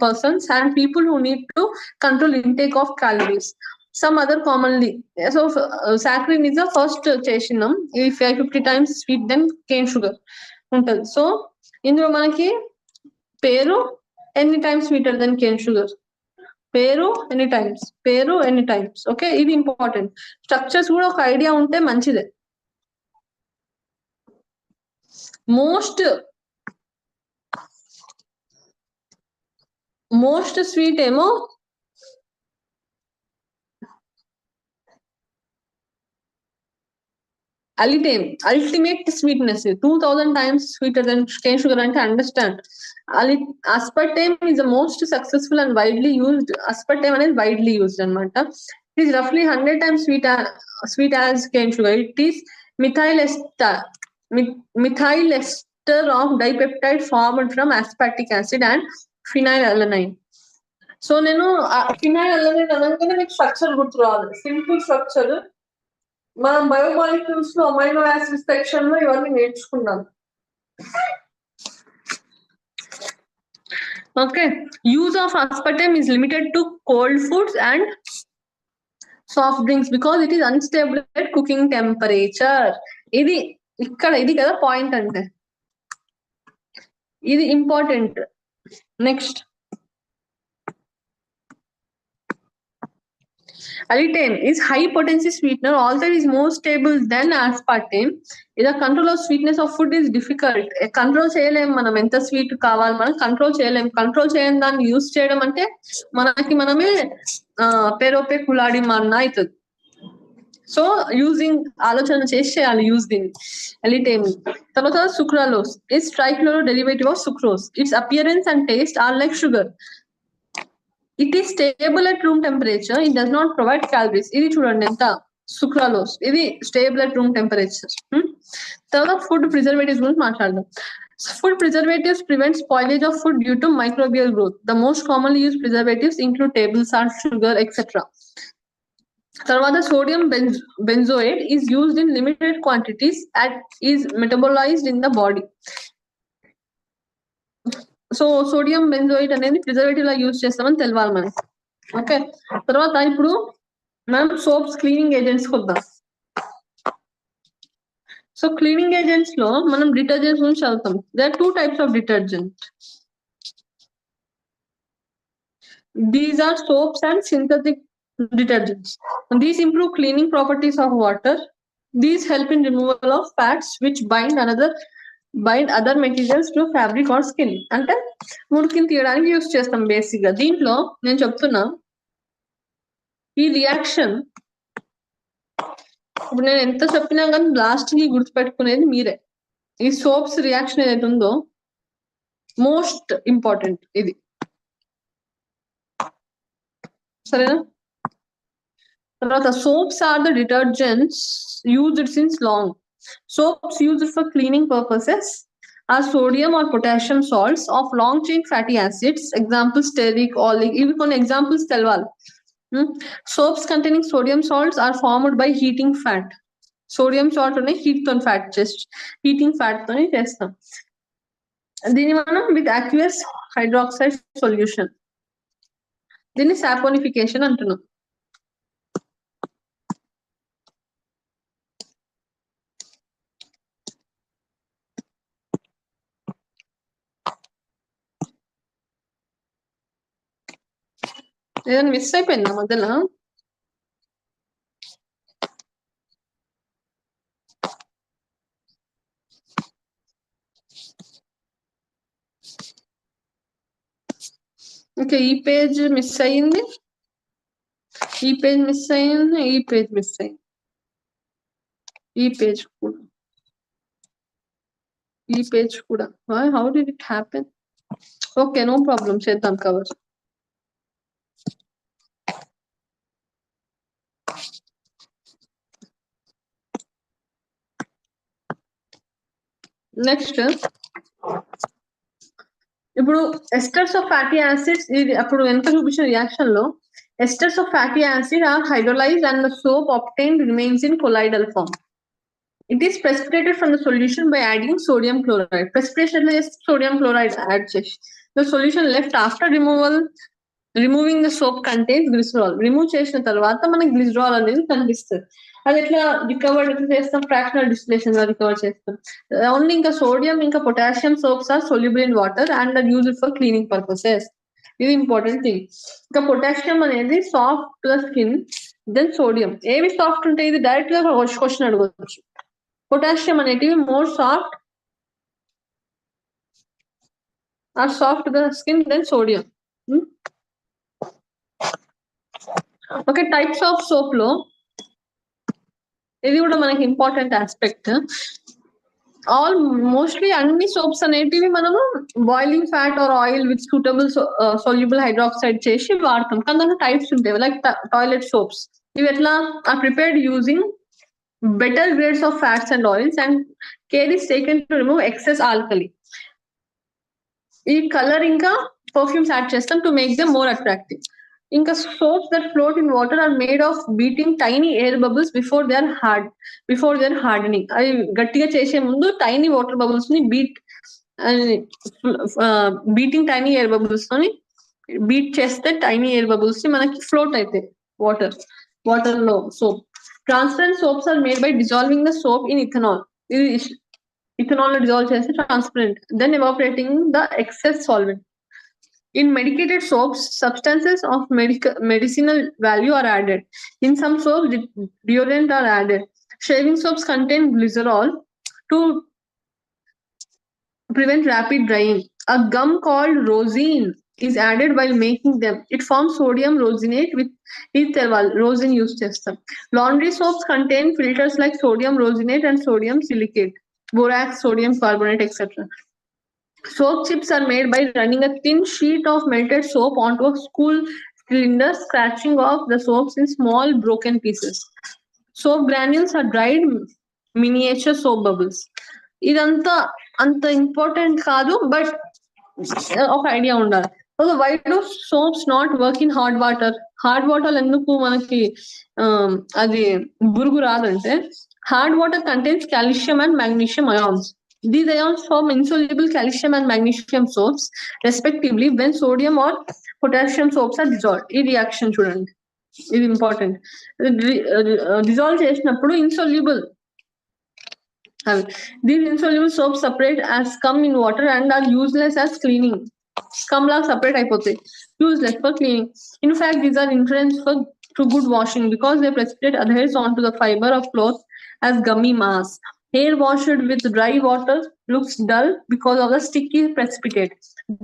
persons and people who need to control intake of calories. Some other commonly, so saccharin is the first చేసినాం. ఇది 550 times sweet than cane sugar ఉంటుంది. So ఇందులో మనకి పేరు ఎన్ని times sweeter than cane sugar పేరు any times. Okay, ఇది important. Structures కూడా ఒక ఐడియా ఉంటే మంచిదే. మోస్ట్ స్వీట్ ఏమో alitame, ultimate sweetness, 2000 times sweeter than cane sugar అంటే understand. aspartame is the most successful and widely used. aspartame అనేది widely used అన్నమాట. It is roughly 100 times sweet as cane sugar. It is methyl ester of dipeptide formed from aspartic acid and phenylalanine. So నేను phenylalanine అనగానే మీకు structure గుర్తు రావాలి. Simple structure. మనం biomolecules లో amino acid section లో ఇవన్నీ నేర్చుకున్నాం. Okay, use of aspartame is limited to cold foods and soft drinks because it is unstable at cooking temperature. ఇది ఇక్కడ ఇది కదా పాయింట్ అంటే, ఇది important. Next, Allitame is high potency sweetener, although it is more stable than aspartame. The control of sweetness of food is difficult. Control చేయలేం మనం ఎంత sweet కావాలి, మనం కంట్రోల్ చేయలేం. కంట్రోల్ చేయని దాన్ని యూజ్ చేయడం అంటే మనకి మనమే పేరోపే కులాడి మారిన అవుతుంది. సో యూజింగ్ ఆలోచన చేసి చేయాలి యూజ్ దీన్ని. Allitame. తర్వాత sucralose is trichloro derivative of sucrose. Its appearance and taste are like sugar. It is stable at room temperature. It does not provide calories. ఇది చూడండి ఎంత sucralose. ఇది stable at room temperature. తర్వాత food preservatives గురించి మాట్లాడదాం. Food preservatives prevent spoilage of food due to microbial growth. The most commonly used preservatives include table salt, sugar, etc. తర్వాత sodium benzoate is used in limited quantities and is metabolized in the body. So sodium benzoate అనేది preservative లా use చేస్తామని తెలవాలి మనకి. Okay, తర్వాత ఇప్పుడు మనం soaps, cleaning agents వద్దాం. సో క్లీనింగ్ ఏజెంట్స్ లో మనం డిటర్జెంట్స్ గురించి చదువుతాం. There are 2 types of detergent. These are soaps and synthetic detergents. These improve cleaning properties of water. These help in removal of fats which bind other materials to fabric or skin. అంటే మురికిని తీయడానికి use చేస్తాం basic గా. దీంట్లో నేను చెప్తున్నా ఈ reaction ఇప్పుడు నేను ఎంత చెప్పినా కానీ లాస్ట్ కి గుర్తుపెట్టుకునేది మీరే. ఈ సోప్స్ రియాక్షన్ ఏదైతే ఉందో మోస్ట్ ఇంపార్టెంట్ ఇది, సరేనా? తర్వాత soaps are the detergents used since long. Soaps used for cleaning purposes are sodium or potassium salts of long chain fatty acids. Examples stearic, oleic. ఇవి కొన్ని ఎగ్జాంపుల్స్ తెలవాలి. Soaps containing sodium salts are formed by heating fat. Sodium salt అనే heat తో heating fat తోని చేస్తాం. దీన్ని మనం with aqueous hydroxide solution, దీన్ని సాపోనిఫికేషన్ అంటున్నాం. ఏదైనా మిస్ అయిపోయిందా మధ్యలో? ఇంకా ఈ పేజ్ మిస్ అయ్యింది, ఈ పేజ్ మిస్ అయ్యింది, ఈ పేజ్ మిస్ అయ్యింది, ఈ పేజ్ కూడా, ఈ పేజ్ కూడా. How did it happen? Okay, no problem, చేద్దాం కవర్. నెక్స్ట్, ఇప్పుడు ఎస్టర్స్ ఆఫ్ ఫ్యాటీ యాసిడ్స్, ఇది అప్పుడు వెనక చూపించిన రియాక్షన్ లో esters of fatty acid are hydrolysed and the soap obtained remains in colloidal form. It is precipitated from the solution by adding sodium chloride. Precipitation ఎట్లా చేస్తే sodium chloride add చేసి the solution left after removing the soap contains glycerol. Remove చేసిన తర్వాత మనకి glycerol అనేది కనిపిస్తుంది. అది ఎట్లా రికవర్ ఎట్లా చేస్తాం? ఫ్రాక్షనల్ డిస్టిలేషన్ లో రికవర్ చేస్తాం. ఓన్లీ ఇంకా సోడియం ఇంకా potassium soaps are soluble in water and are used for cleaning purposes. ఇది ఇంపార్టెంట్ థింగ్. ఇంకా పొటాషియం అనేది soft to the skin, then sodium. ఏవి సాఫ్ట్ ఉంటాయి? ఇది డైరెక్ట్ గా క్వశ్చన్ అడగవచ్చు. పొటాషియం అనేటివి more soft or soft to the skin then sodium. Okay, types of soap లో ఇది కూడా మనకి ఇంపార్టెంట్ ఆస్పెక్ట్. ఆల్ మోస్ట్లీ అన్ని సోప్స్ అనేటివి మనము boiling fat or oil with suitable soluble hydroxide చేసి వాడతాం. కానీ దాంట్లో టైప్స్ ఉంటాయి, లైక్ టాయిలెట్ సోప్స్. ఇవి ఎట్లా are prepared using better grades of fats and oils, and care is taken to remove excess alkali. ఈ కలర్ ఇంకా పర్ఫ్యూమ్స్ యాడ్ చేస్తాం to make them more attractive. ఇంకా soaps that float in water are made of beating tiny air bubbles before they are hardening. అవి గట్టిగా చేసే ముందు tiny water bubbles ని beating tiny air bubbles తోని beat చేస్తే tiny air bubbles ని మనకి ఫ్లోట్ అవుతాయి వాటర్ లో. Soap transparent soaps are made by dissolving the soap in ethanol. Ethanol dissolve chesi transparent, then evaporating the excess solvent. In medicated soaps, substances of medicinal value are added. In some soaps, deodorant are added. Shaving soaps contain glycerol to prevent rapid drying. A gum called rosin is added while making them. It forms sodium rosinate with rosin use chestam. Laundry soaps contain filters like sodium rosinate and sodium silicate, borax, sodium carbonate, etc. Soap chips are made by running a thin sheet of melted soap onto a school cylinder, scratching off the soaps in small broken pieces. Soap granules are dried miniature soap bubbles. ఇదంతా అంత important కాదు, but ఒక idea ఉండాలి. Why do soaps not work in hot water? Hot water ఎందుకు మనకి అది బురుగు రాదంటే, hard water contains calcium and magnesium ions. These ions form insoluble calcium and magnesium soaps respectively when sodium or potassium soaps are dissolved. ఈ reaction చూడండి, ఇది important. Dissolve చేసినప్పుడు ఇన్సొల్యూబుల్, these insoluble soaps separate as scum in water and are useless as cleaning. Scum la separate అయిపోతాయి, useless for cleaning. In fact, these are influenced to good washing because they precipitate adheres onto the fiber of cloth as gummy mass. Hair washed with dry water looks dull because of the sticky precipitate.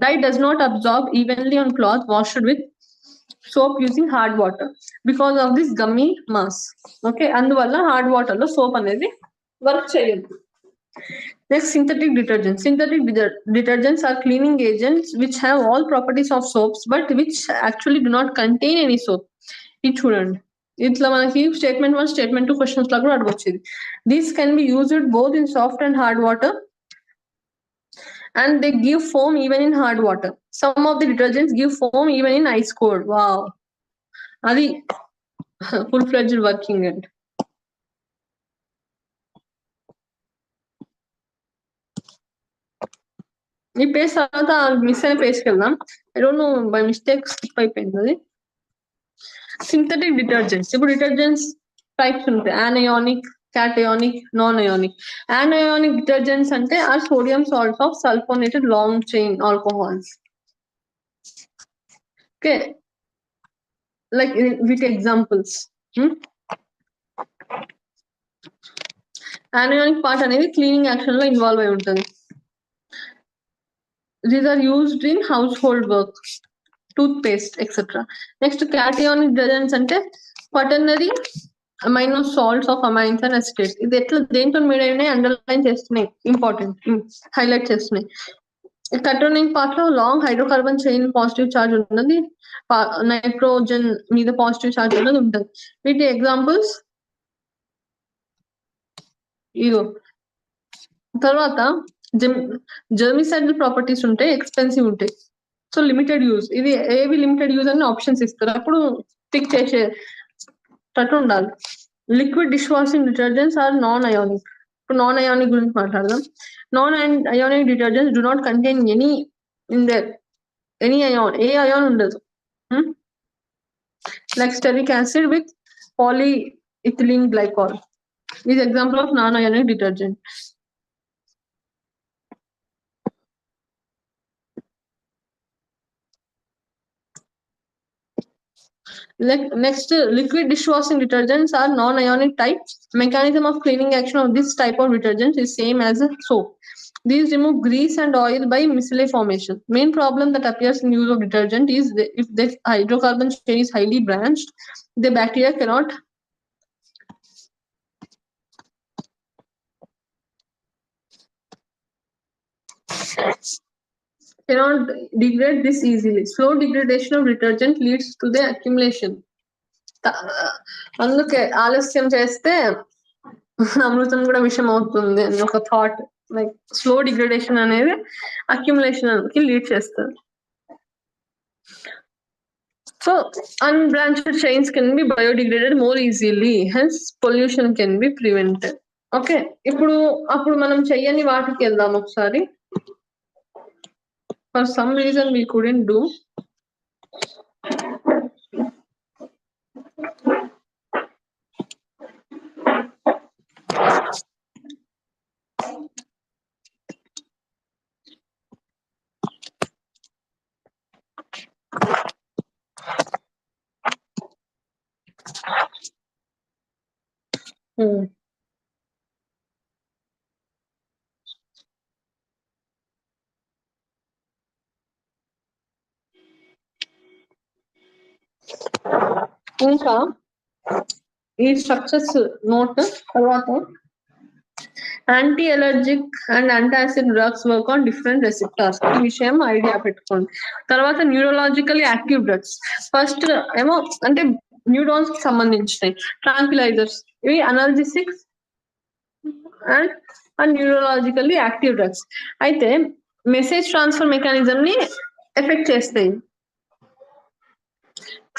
Dye does not absorb evenly on cloth washed with soap using hard water because of this gummy mass. Okay, అందువల్ల hard water లో soap అనేది work చేయదు. Next, synthetic detergents. Synthetic detergents are cleaning agents which have all properties of soaps but which actually do not contain any soap. ఇది చూడండి, ఇట్లా మనకి statement 1 statement 2 questions లా కూడా అడగొచ్చేది. These can be used both in soft and hard water and they give foam even in hard water. Some of the detergents give foam even in ice cold. Wow, అది full-fledged working end. ఈ page తర్వాత miss అయిన పేజ్కి వెళ్దాం. I don't know by mistake skip అయిపోయింది అది. Synthetic detergents. ఇప్పుడు detergents types ఉంటాయి, anionic, cationic, non ionic. Anionic detergents అంటే are sodium salts of sulphonated long chain alcohols. Okay, like with examples. Anionic part అనేది cleaning action లో involve అయి ఉంటుంది. These are used in household work, toothpaste, etc. Next, cationic detergents ante quaternary amino salts of amines and acetates. ఇది ఎట్లా దేంతో made అయినాయి underline చేస్తున్నాయి, important highlight చేస్తున్నాయి. కటోనిక్ పార్ట్ లో long hydrocarbon chain positive charge ఉంటుంది, నైట్రోజన్ మీద పాజిటివ్ చార్జ్ అనేది ఉంటుంది. వీటి ఎగ్జాంపుల్స్ ఇగో. తర్వాత జర్మిసైడల్ ప్రాపర్టీస్ ఉంటాయి, ఎక్స్పెన్సివ్ ఉంటాయి, సో లిమిటెడ్ యూజ్. ఇది ఏవి లిమిటెడ్ యూజ్ అని ఆప్షన్స్ ఇస్తారు, అప్పుడు టిక్ చేసేటట్టు ఉండాలి. Liquid dish washing detergents are non ionic. ఇప్పుడు నాన్ అయానిక్ గురించి మాట్లాడదాం. Non ionic detergents do not contain any in there any ion, ఏ అయాన్ ఉండదు. Like stearic acid with polyethylene glycol is example of non ionic detergent. Next, liquid dishwashing detergents are non-ionic type. Mechanism of cleaning action of this type of detergent is same as a soap. These remove grease and oil by micellar formation. Main problem that appears in use of detergent is if the hydrocarbon chain is highly branched, the bacteria cannot degrade this easily. Slow degradation of detergent leads to the accumulation. అందుకే ఆలస్యం చేస్తే అమృతం కూడా విషం అవుతుంది అని ఒక thought. Like slow degradation అనేది accumulation కి లీడ్ చేస్తుంది. So unbranched chains can be biodegraded more easily, hence pollution can be prevented. Okay, అప్పుడు మనం చెయ్యని వాటికి వెళ్దాం ఒకసారి. For some reason we couldn't do. ఇంకా ఈ స్ట్రక్చర్స్ నోట్ తర్వాత anti allergic and antacid drugs work on different receptors. ఈ విషయం ఐడియా పెట్టుకోండి. తర్వాత న్యూరలాజికల్లీ యాక్టివ్ డ్రగ్స్. ఫస్ట్ ఏమో అంటే న్యూరాన్స్ కి సంబంధించినవి ట్రాంక్విలైజర్స్, ఇవి అనల్జెసిక్స్ అండ్ న్యూరలాజికల్లీ యాక్టివ్ డ్రగ్స్. అయితే మెసేజ్ ట్రాన్స్ఫర్ మెకానిజం ని ఎఫెక్ట్ చేస్తాయి.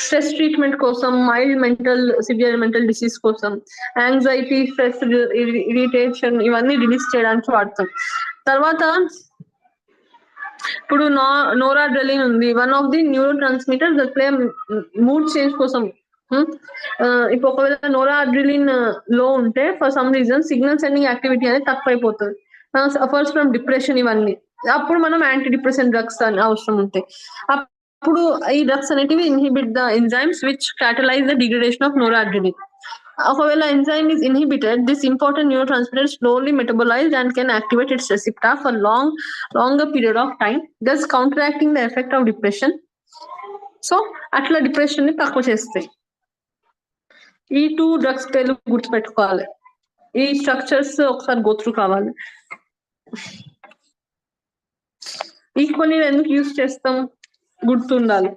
స్ట్రెస్ ట్రీట్మెంట్ కోసం, మైల్డ్ సివియర్ మెంటల్ డిసీజ్ కోసం, యాంగ్జైటీ, స్ట్రెస్, ఇరిటేషన్ ఇవన్నీ రిలీజ్ చేయడానికి వాడతాం. తర్వాత ఇప్పుడు నోరాడ్రెలిన్ ఉంది, one of the neuro transmitter that play mood change కోసం. ఇప్పుడు ఒకవేళ నోరాడ్రెలిన్ లో ఉంటే for some reason signal sending activity అనేది తక్కువైపోతుంది, సఫర్స్ ఫ్రమ్ డిప్రెషన్ ఇవన్నీ. అప్పుడు మనం యాంటీ డిప్రెసెంట్ డ్రగ్స్ అవసరం ఉంటాయి. అప్పుడు ఈ డ్రగ్స్ అనేటివి inhibit the enzymes which catalyze the degradation of noradrenaline. ఒకవేళ enzyme is inhibited, this important neurotransmitter is slowly metabolized and can activate its receptor for longer period of time, thus counteracting the effect of depression. So అట్లా depression ని తక్కువ చేస్తాయి. ఈ 2 drugs పేర్లు గుర్తుపెట్టుకోవాలి. ఈ structures ఒకసారి గోత్రు కావాలి. ఈక్వల్లీ ఎందుకు యూజ్ చేస్తాం గుర్తుండాలి.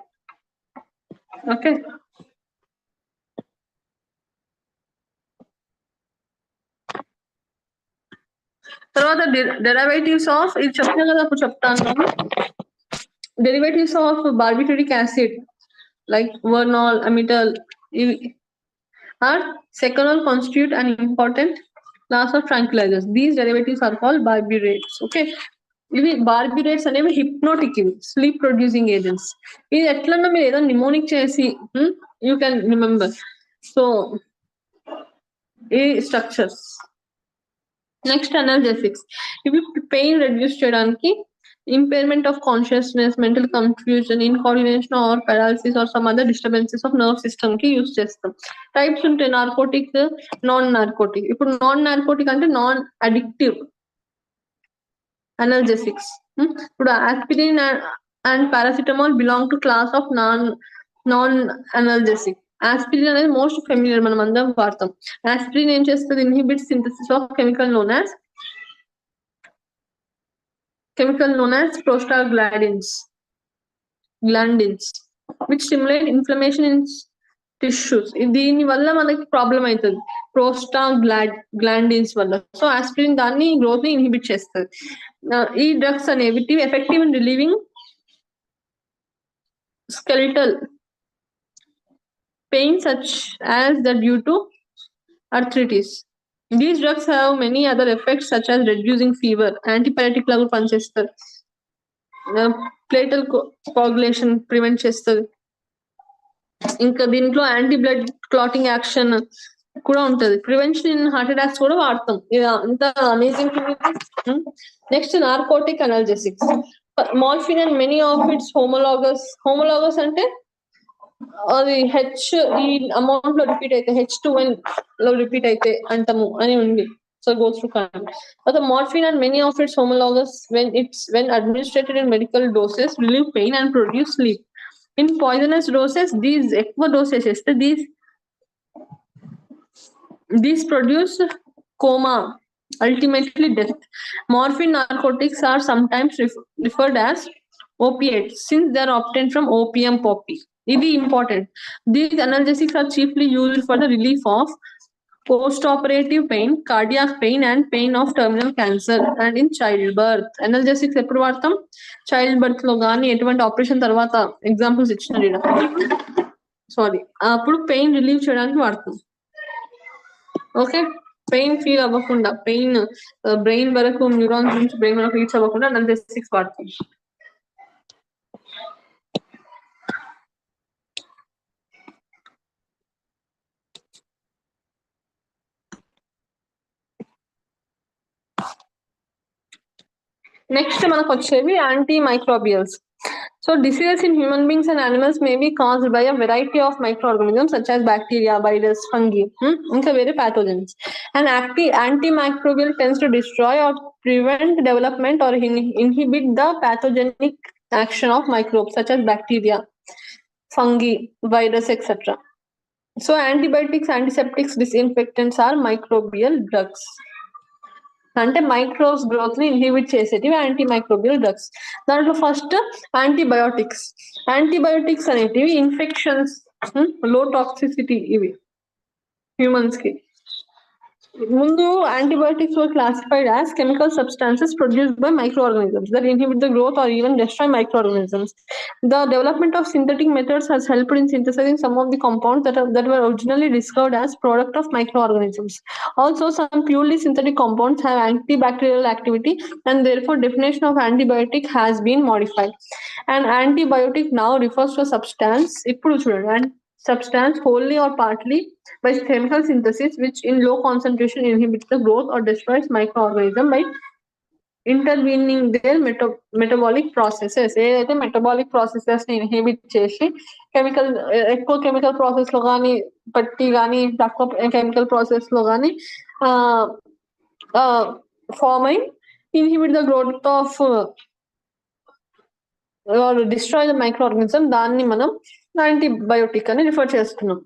ఓకే, తర్వాత డెరివేటివ్స్ ఆఫ్, ఇది చెప్తాను కదా అప్పుడు చెప్తాను. Derivatives of barbituric acid like veronal, amytal are seconal constitute an important class of tranquilizers. These derivatives are called barbiturates. Okay, ఇవి బార్బిరేట్స్ అనేవి హిప్నోటిక్, ఇవి స్లీప్ ప్రొడ్యూసింగ్ ఏజెంట్స్. ఇది ఎట్లన్నా మీరు ఏదో నిమోనిక్ చేసి యూ కెన్ రిమెంబర్. సో ఈ స్ట్రక్చర్స్. నెక్స్ట్ అనల్జెసిక్స్, ఇవి పెయిన్ రెడ్యూస్ చేయడానికి, impairment of consciousness, mental confusion, incoordination or paralysis or some other disturbances of nerve system కి యూజ్ చేస్తాం. టైప్స్ ఉంటాయి, నార్కోటిక్, నాన్ నార్కోటిక్. ఇప్పుడు నాన్ నార్కోటిక్ అంటే non addictive analgesics. ఇప్పుడు aspirin and paracetamol belong to class of non analgesic. Aspirin అనేది most familiar, మనం అందరం వాడతాం. ఆస్పిరిన్ ఏం చేస్తుంది, inhibit synthesis of chemical known as prostaglandins, which stimulate inflammation in tissues. దీని వల్ల మనకి ప్రాబ్లం అవుతుంది ప్రోస్టాగ్లాండిన్స్ వల్ల. సో ఆస్పిరిన్ దాన్ని గ్రోత్ ని ఇన్హిబిట్ చేస్తుంది. ఈ డ్రగ్స్ అనేవి effective in relieving skeletal pain such as that due to arthritis. These drugs have many other effects such as reducing fever, antipyretic laga పనిచేస్తారు, ప్లేటల్ కోagulation ప్రివెంట్ చేస్తుంది, ఇంకా దీంట్లో యాంటీ బ్లడ్ క్లాటింగ్ యాక్షన్ కూడా ఉంటది. ప్రివెన్షన్ ఇన్ హార్ట్ అటాక్స్ కూడా వాడతాం. ఇది అంత amazing. Next narcotic analgesics, morphine and many of its homologous అంటే అది హెచ్ ఈ అమౌంట్ లో రిపీట్ అయితే H2N లో రిపీట్ అయితే అంటాము అని ఉంది. So goes through kind. But the morphine and many of its homologs when administered in medical doses relieve pain and produce sleep. In poisonous doses, these ఎక్కువ doses ఇస్తే these produce coma, ultimately death. Morphine narcotics are sometimes referred as opiates since they are obtained from opium poppy. It is important. These analgesics are chiefly used for the relief of post-operative pain, cardiac pain, and pain of terminal cancer and in childbirth. Analgesics ఎప్పుడు వాడతాం? Child birth లో కానీ ఎటువంటి operation తర్వాత examples ఇచ్చిన sorry అప్పుడు pain relieve చేయడానికి వాడతాం. ఓకే, పెయిన్ ఫీల్ అవ్వకుండా, పెయిన్ బ్రెయిన్ వరకు న్యూరాన్స్ నుంచి బ్రెయిన్ వరకు రీచ్ అవ్వకుండా అనల్జెసిక్స్ వాడతాం. నెక్స్ట్ మనకు వచ్చేవి anti microbials. So diseases in human beings and animals may be caused by a variety of microorganisms such as bacteria, virus, fungi, and very pathogens. An antimicrobial tends to destroy or prevent development or inhibit the pathogenic action of microbes such as bacteria, fungi, virus, etc. So antibiotics, antiseptics, disinfectants are microbial drugs. అంటే microbes growth ని inhibit చేసేటివి antimicrobial drugs. దాంట్లో first antibiotics అనేటివి infections, లో toxicity ఇవి humans కి. ముందు antibiotics were classified as chemical substances produced by microorganisms that inhibit the growth or even destroy microorganisms. The development of synthetic methods has helped in synthesizing some of the compounds that were originally discovered as product of microorganisms. Also, some purely synthetic compounds have antibacterial activity and therefore definition of antibiotic has been modified. An antibiotic now refers to a substance, substance wholly or partly by chemical synthesis which in low concentration inhibits the growth or destroys microorganism by intervening their metabolic processes. ఏదైతే metabolic processes ని inhibit చేసి ఎక్కువ chemical process లో కానీ పట్టి కానీ తక్కువ chemical process లో కానీ ఫార్మ్ అయి inhibit the growth of destroy the microorganism, దాన్ని మనం యాంటీబయోటిక్ అని రిఫర్ చేస్తున్నాం.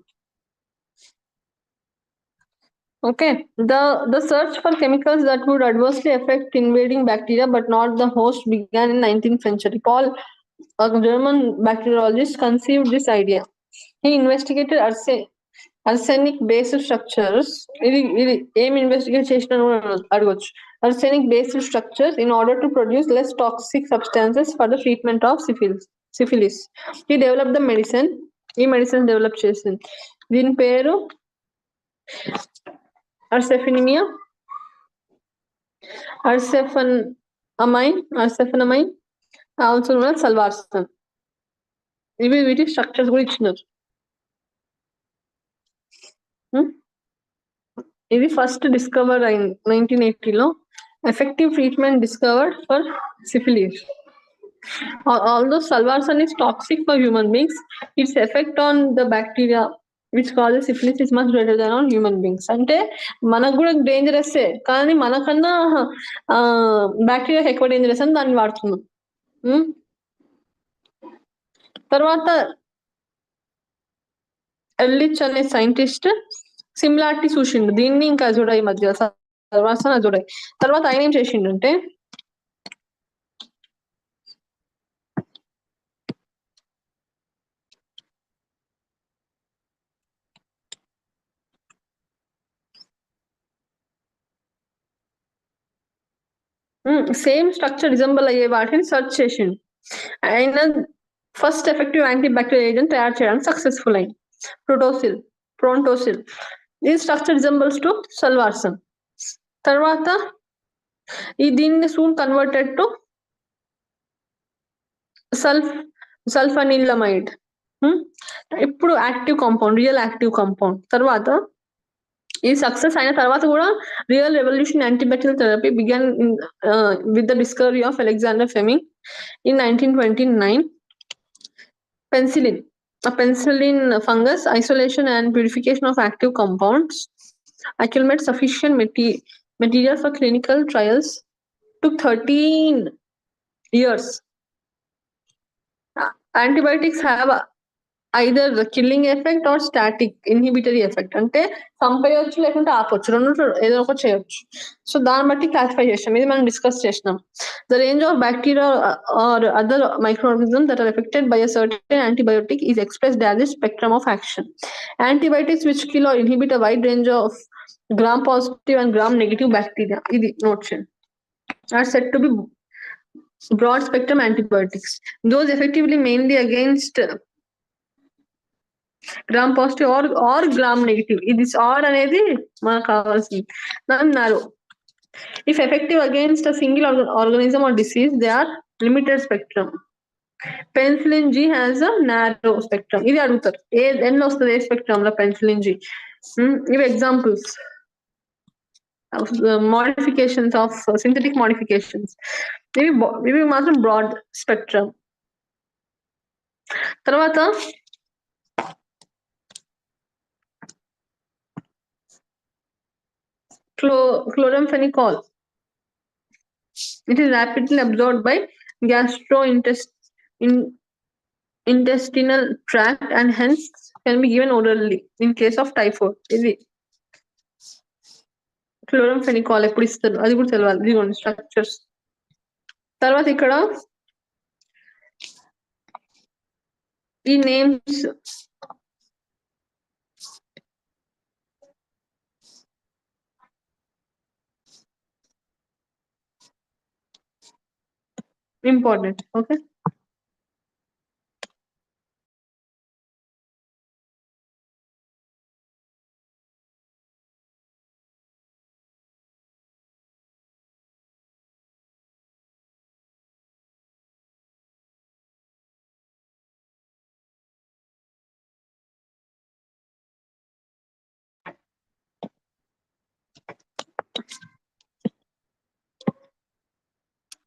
Okay, the search for chemicals that would adversely affect invading bacteria but not the host began in 19th century. Paul, a German bacteriologist, conceived this idea. He investigated arsenic based structures. Aim investigation arsenic based structures in order to produce less toxic substances for the treatment of syphilis. He developed the medicine. He medicine developed చేసింది. దీని పేరు arsephonamine, also known as salvarsan. ఇవి వీటి structures కూడా ఇచ్చినారు. ఇది first discover అయింది 1980లో. Effective treatment discovered for syphilis. Although salvarsan is toxic for human beings, its effect on the bacteria which causes syphilis is much greater than on human beings. అంటే మనకు కూడా డేంజరస్, కానీ మనకన్నా బ్యాక్టీరియా ఎక్కువ dangerous అని దాన్ని వాడుతున్నాం. తర్వాత ఎల్లిచ్ అనే సైంటిస్ట్ సిమిలారిటీ చూసిండు, దీన్ని ఇంకా చూడాయి మధ్య సల్వార్సన్ చూడాయి. తర్వాత ఆయన ఏం చేసిండు అంటే సేమ్ స్ట్రక్చర్ రిజంబుల్ అయ్యే వాటిని సెర్చ్ చేసిండు. ఆయన ఫస్ట్ ఎఫెక్టివ్ యాంటీబ్యాక్టీరియల్ ఏజెంట్ తయారు చేయడానికి సక్సెస్ఫుల్ అయింది, ప్రోంటోసిల్. ఈ స్ట్రక్చర్ రిజంబుల్స్ టు సల్వార్సన్. తర్వాత దీన్ని సూన్ కన్వర్టెడ్ టు సల్ఫనిలమైడ్, ఇప్పుడు active compound, real active compound. తర్వాత ఈ సక్సెస్ అయిన తర్వాత కూడా real revolution antibacterial therapy began with the discovery of Alexander Fleming in 1929. Penicillin A penicillin fungus isolation and purification of active compounds accumulate sufficient material for clinical trials took 13 years. Antibiotics have either the killing effect or static inhibitory effect. అంటే చంపేయొచ్చు లేకుంటే ఆపొచ్చు, రెండు ఏదో ఒకటి చేయొచ్చు. So దాన్ని బట్టి classify చేసాం, ఇది మనం డిస్కస్ చేసినాం. The range of bacteria or other microorganisms that are affected by a certain antibiotic is expressed as the spectrum of action. Antibiotics which kill or inhibit a wide range of gram positive and gram negative bacteria, ఇది note చేయండి, are said to be broad spectrum antibiotics. Those effectively mainly against gram positive or gram negative. This or అనేది మనకు కావాల్సింది. narrow. If effective against a single organism or disease, they are limited spectrum. Penicillin G has a narrow spectrum. ఇది అడుగుతారు, ఎన్ని వస్తుంది ఏ spectrum లో penicillin G. ఇవి examples modifications of synthetic modifications. ఇవి మాత్రం బ్రాడ్ స్పెక్ట్రమ్. తర్వాత chloramphenicol. It is rapidly absorbed by gastrointestinal tract and hence can be given orally in case of typhoid. ఇది chloramphenicol ఎప్పుడు ఇస్తారు అది కూడా తెలియాలి. ఇదిగోండి స్ట్రక్చర్స్. తర్వాత ఇక్కడ ఈ నేమ్స్ important. Okay.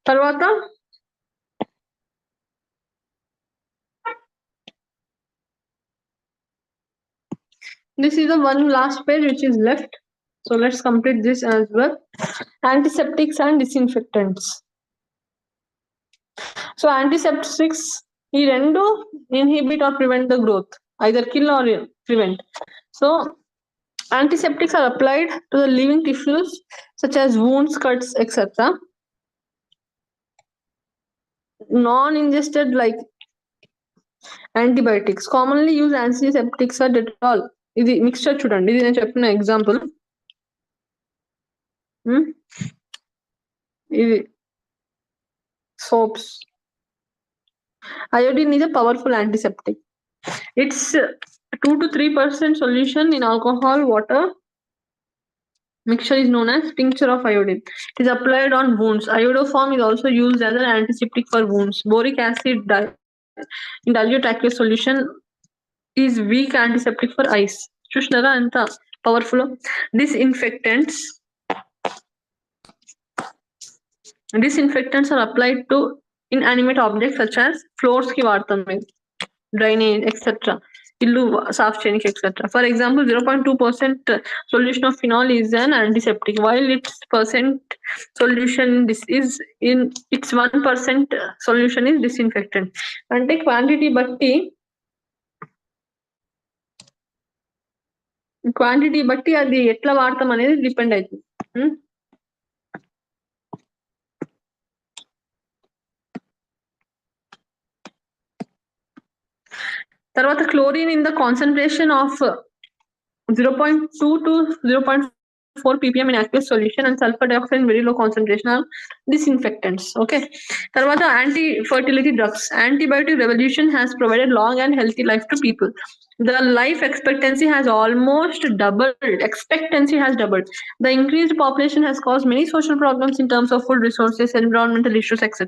తర్వాత this is the one last page which is left, so let's complete this as well. Antiseptics and disinfectants. So antiseptics ఈ రెండు inhibit or prevent the growth, either kill or prevent. So antiseptics are applied to the living tissues such as wounds, cuts, etc. Non-ingested like antibiotics. Commonly used antiseptics are Dettol. ఇది mixture చూడండి, ఇది నేను చెప్పిన example. ఇది soaps. Iodine is a powerful antiseptic. It's 2 to 3% solution in alcohol water mixture is known as tincture of iodine. It is applied on wounds. Iodoform is also used as an antiseptic for wounds. Boric acid in dilute aqueous solution is weak antiseptic for ice. చూసినారా ఎంత powerful. Disinfectants are applied to inanimate objects such as floors ki vaartam, drainage, etc. Illu saaf cheyaniki, etc. For example, 0.2% solution of phenol is an antiseptic, while its percent solution is in its 1% solution is disinfectant. Ante quantity batti అది ఎట్లా వాడతాం అనేది depend అవుతుంది. తర్వాత chlorine in the concentration of 0.2 to 0.4 ppm in aqueous solution and sulfur dioxide in very low concentration are disinfectants. Okay. Tarvata anti-fertility drugs. Antibiotic revolution has provided long and healthy life to people. The life expectancy has almost doubled. The increased population has caused many social problems in terms of food resources, environmental issues, etc.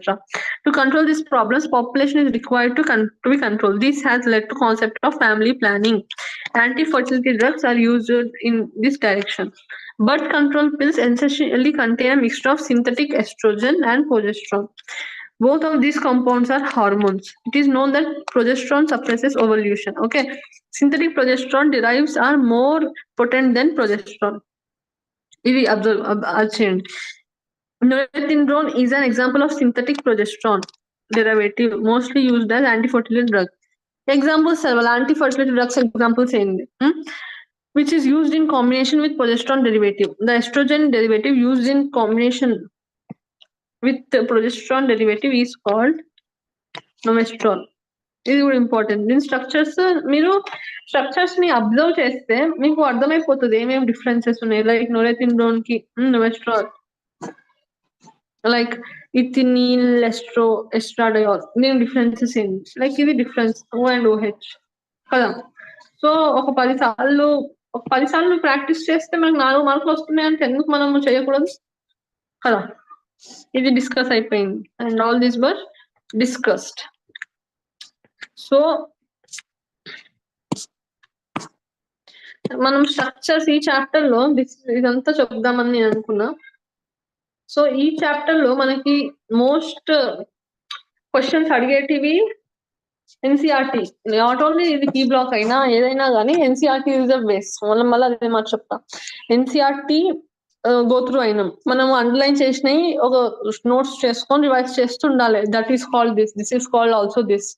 To control these problems, population is required to be controlled. This has led to concept of family planning. Anti-fertility drugs are used in this direction. Birth control pills essentially contain a mixture of synthetic estrogen and progesterone. Both of these compounds are hormones. It is known that progesterone suppresses ovulation. Okay, synthetic progesterone derives are more potent than progesterone. ఇది observe చేయండి. Norethindrone is an example of synthetic progesterone derivative, mostly used as anti-fertility drug. Examples several anti-fertility drugs examples ఏంది? Which is used in combination with progesterone derivative. The estrogen derivative used in combination with the progesterone derivative is called nomestrol. ఇది కూడా important. దీని structures మీరు structures ని observe చేస్తే మీకు అర్థమైపోతుంది ఏమేమి డిఫరెన్సెస్ ఉన్నాయి. లైక్ నోరెథిండ్రోన్ కి నోమెస్ట్రాల్, లైక్ ఇథినిల్ ఎస్ట్రాడయోల్, దీని డిఫరెన్సెస్ ఏంటి, లైక్ ఇది డిఫరెన్స్ O and OH కదా. సో ఒక 10 సార్లు ప్రాక్టీస్ చేస్తే మనకు 4 మార్కులు వస్తున్నాయి అంటే ఎందుకు మనం చేయకూడదు కదా. ఇది డిస్కస్ అయిపోయింది and all this or discussed. So మనం స్ట్రక్చర్స్ ఈ చాప్టర్ లో ఇదంతా చెప్దామని నేను అనుకున్నా. సో ఈ చాప్టర్ లో మనకి మోస్ట్ క్వశ్చన్స్ అడిగేటివి ఎన్సీఆర్టీ. నాట్ ఓన్లీ ఇది కీ బ్లాక్ అయినా ఏదైనా కానీ ఎన్సీఆర్టీ ఇస్ ద బేస్. మళ్ళీ అదే మాట చెప్తా. ఎన్సీఆర్టీ గోత్రూ అయినాం, మనం అండర్లైన్ చేసినవి ఒక నోట్స్ చేసుకొని రివైజ్ చేస్తూ ఉండాలి. That is called this is called also this.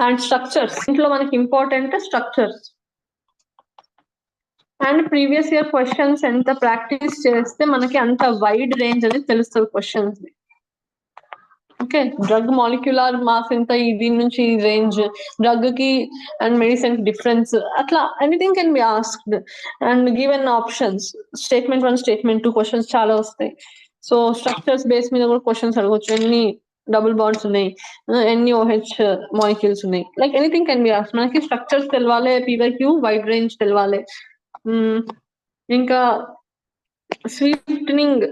And structures, ఇంట్లో మనకి important structures and previous year questions ఎంత ప్రాక్టీస్ చేస్తే మనకి అంత వైడ్ రేంజ్ అనేది తెలుస్తుంది questions. Okay, drug molecular mass ఎంత, దీని నుంచి రేంజ్, డ్రగ్ కి అండ్ మెడిసిన్ డిఫరెన్స్, అట్లా anything can be asked and given options. Statement 1 statement 2 questions చాలా వస్తాయి. సో స్ట్రక్చర్స్ బేస్ మీద కూడా క్వశ్చన్స్ అడగవచ్చు. ఎన్ని డబుల్ బాండ్స్ ఉన్నాయి, ఎన్ని OH మాలిక్యూల్స్ ఉన్నాయి, like anything can be asked. మనకి స్ట్రక్చర్స్ తెలవాలి, PYQ వైడ్ రేంజ్ తెలవాలి. ఇంకా స్వీటనింగ్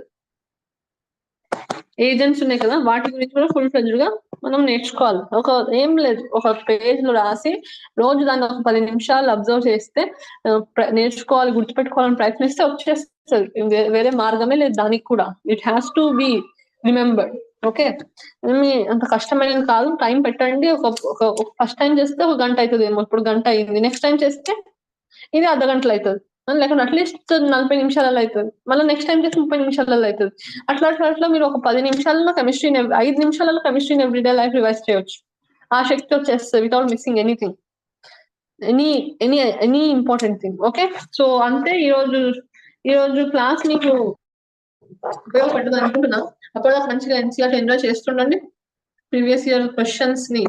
ఏజెంట్స్ ఉన్నాయి కదా, వాటి గురించి కూడా ఫుల్ ఫ్లెడ్జ్డ్ గా మనం నేర్చుకోవాలి. ఏం లేదు, ఒక పేజ్ లో రాసి రోజు దాన్ని ఒక 10 నిమిషాలు అబ్జర్వ్ చేస్తే నేర్చుకోవాలి, గుర్తుపెట్టుకోవాలని ప్రయత్నిస్తే వచ్చేస్తుంది. వేరే మార్గమే లేదు దానికి కూడా. It has to be remembered. Okay, అంత కష్టమైనది కాదు. టైం పెట్టండి. ఒక ఫస్ట్ టైం చేస్తే 1 గంట అవుతుంది ఏమో, ఇప్పుడు 1 గంట అయింది. నెక్స్ట్ టైం చేస్తే ఇది అర్ధ గంటలు అవుతుంది, లేకుంటే అట్లీస్ట్ 40 నిమిషాలలో అవుతుంది. మళ్ళీ నెక్స్ట్ టైం చేసి 30 నిమిషాలలో అవుతుంది. అట్లా మీరు ఒక 10 నిమిషాలలో కెమిస్ట్రీని, 5 నిమిషాలలో కెమిస్ట్రీని ఎవ్రీడే లైఫ్ రివైజ్ చేయొచ్చు. ఆ శక్తి వచ్చేస్తుంది without missing anything, any important thing. Okay, so అంతే ఈరోజు క్లాస్ మీకు ఉపయోగపడుతుంది అనుకుంటున్నా. అప్పటిదాకా మంచిగా ఎన్సీఆర్టీ ఎంజాయ్ చేస్తుండండి. ప్రీవియస్ ఇయర్ క్వశ్చన్స్ ని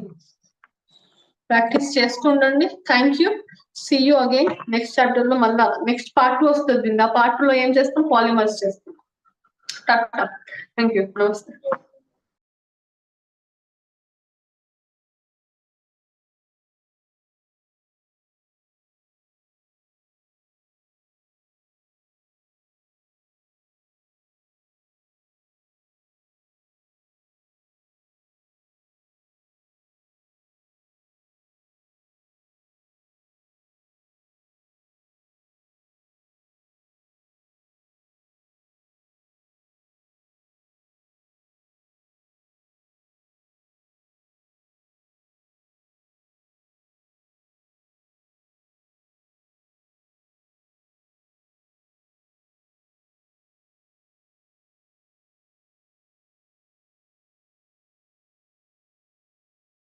ప్రాక్టీస్ చేస్తుండండి. Thank you. See you again next chapter లో. మళ్ళా నెక్స్ట్ పార్ట్ 2 వస్తుంది. ఆ పార్ట్ 2 లో ఏం చేస్తాం, పాలిమర్స్ చేస్తాం. Thank you. నమస్తే.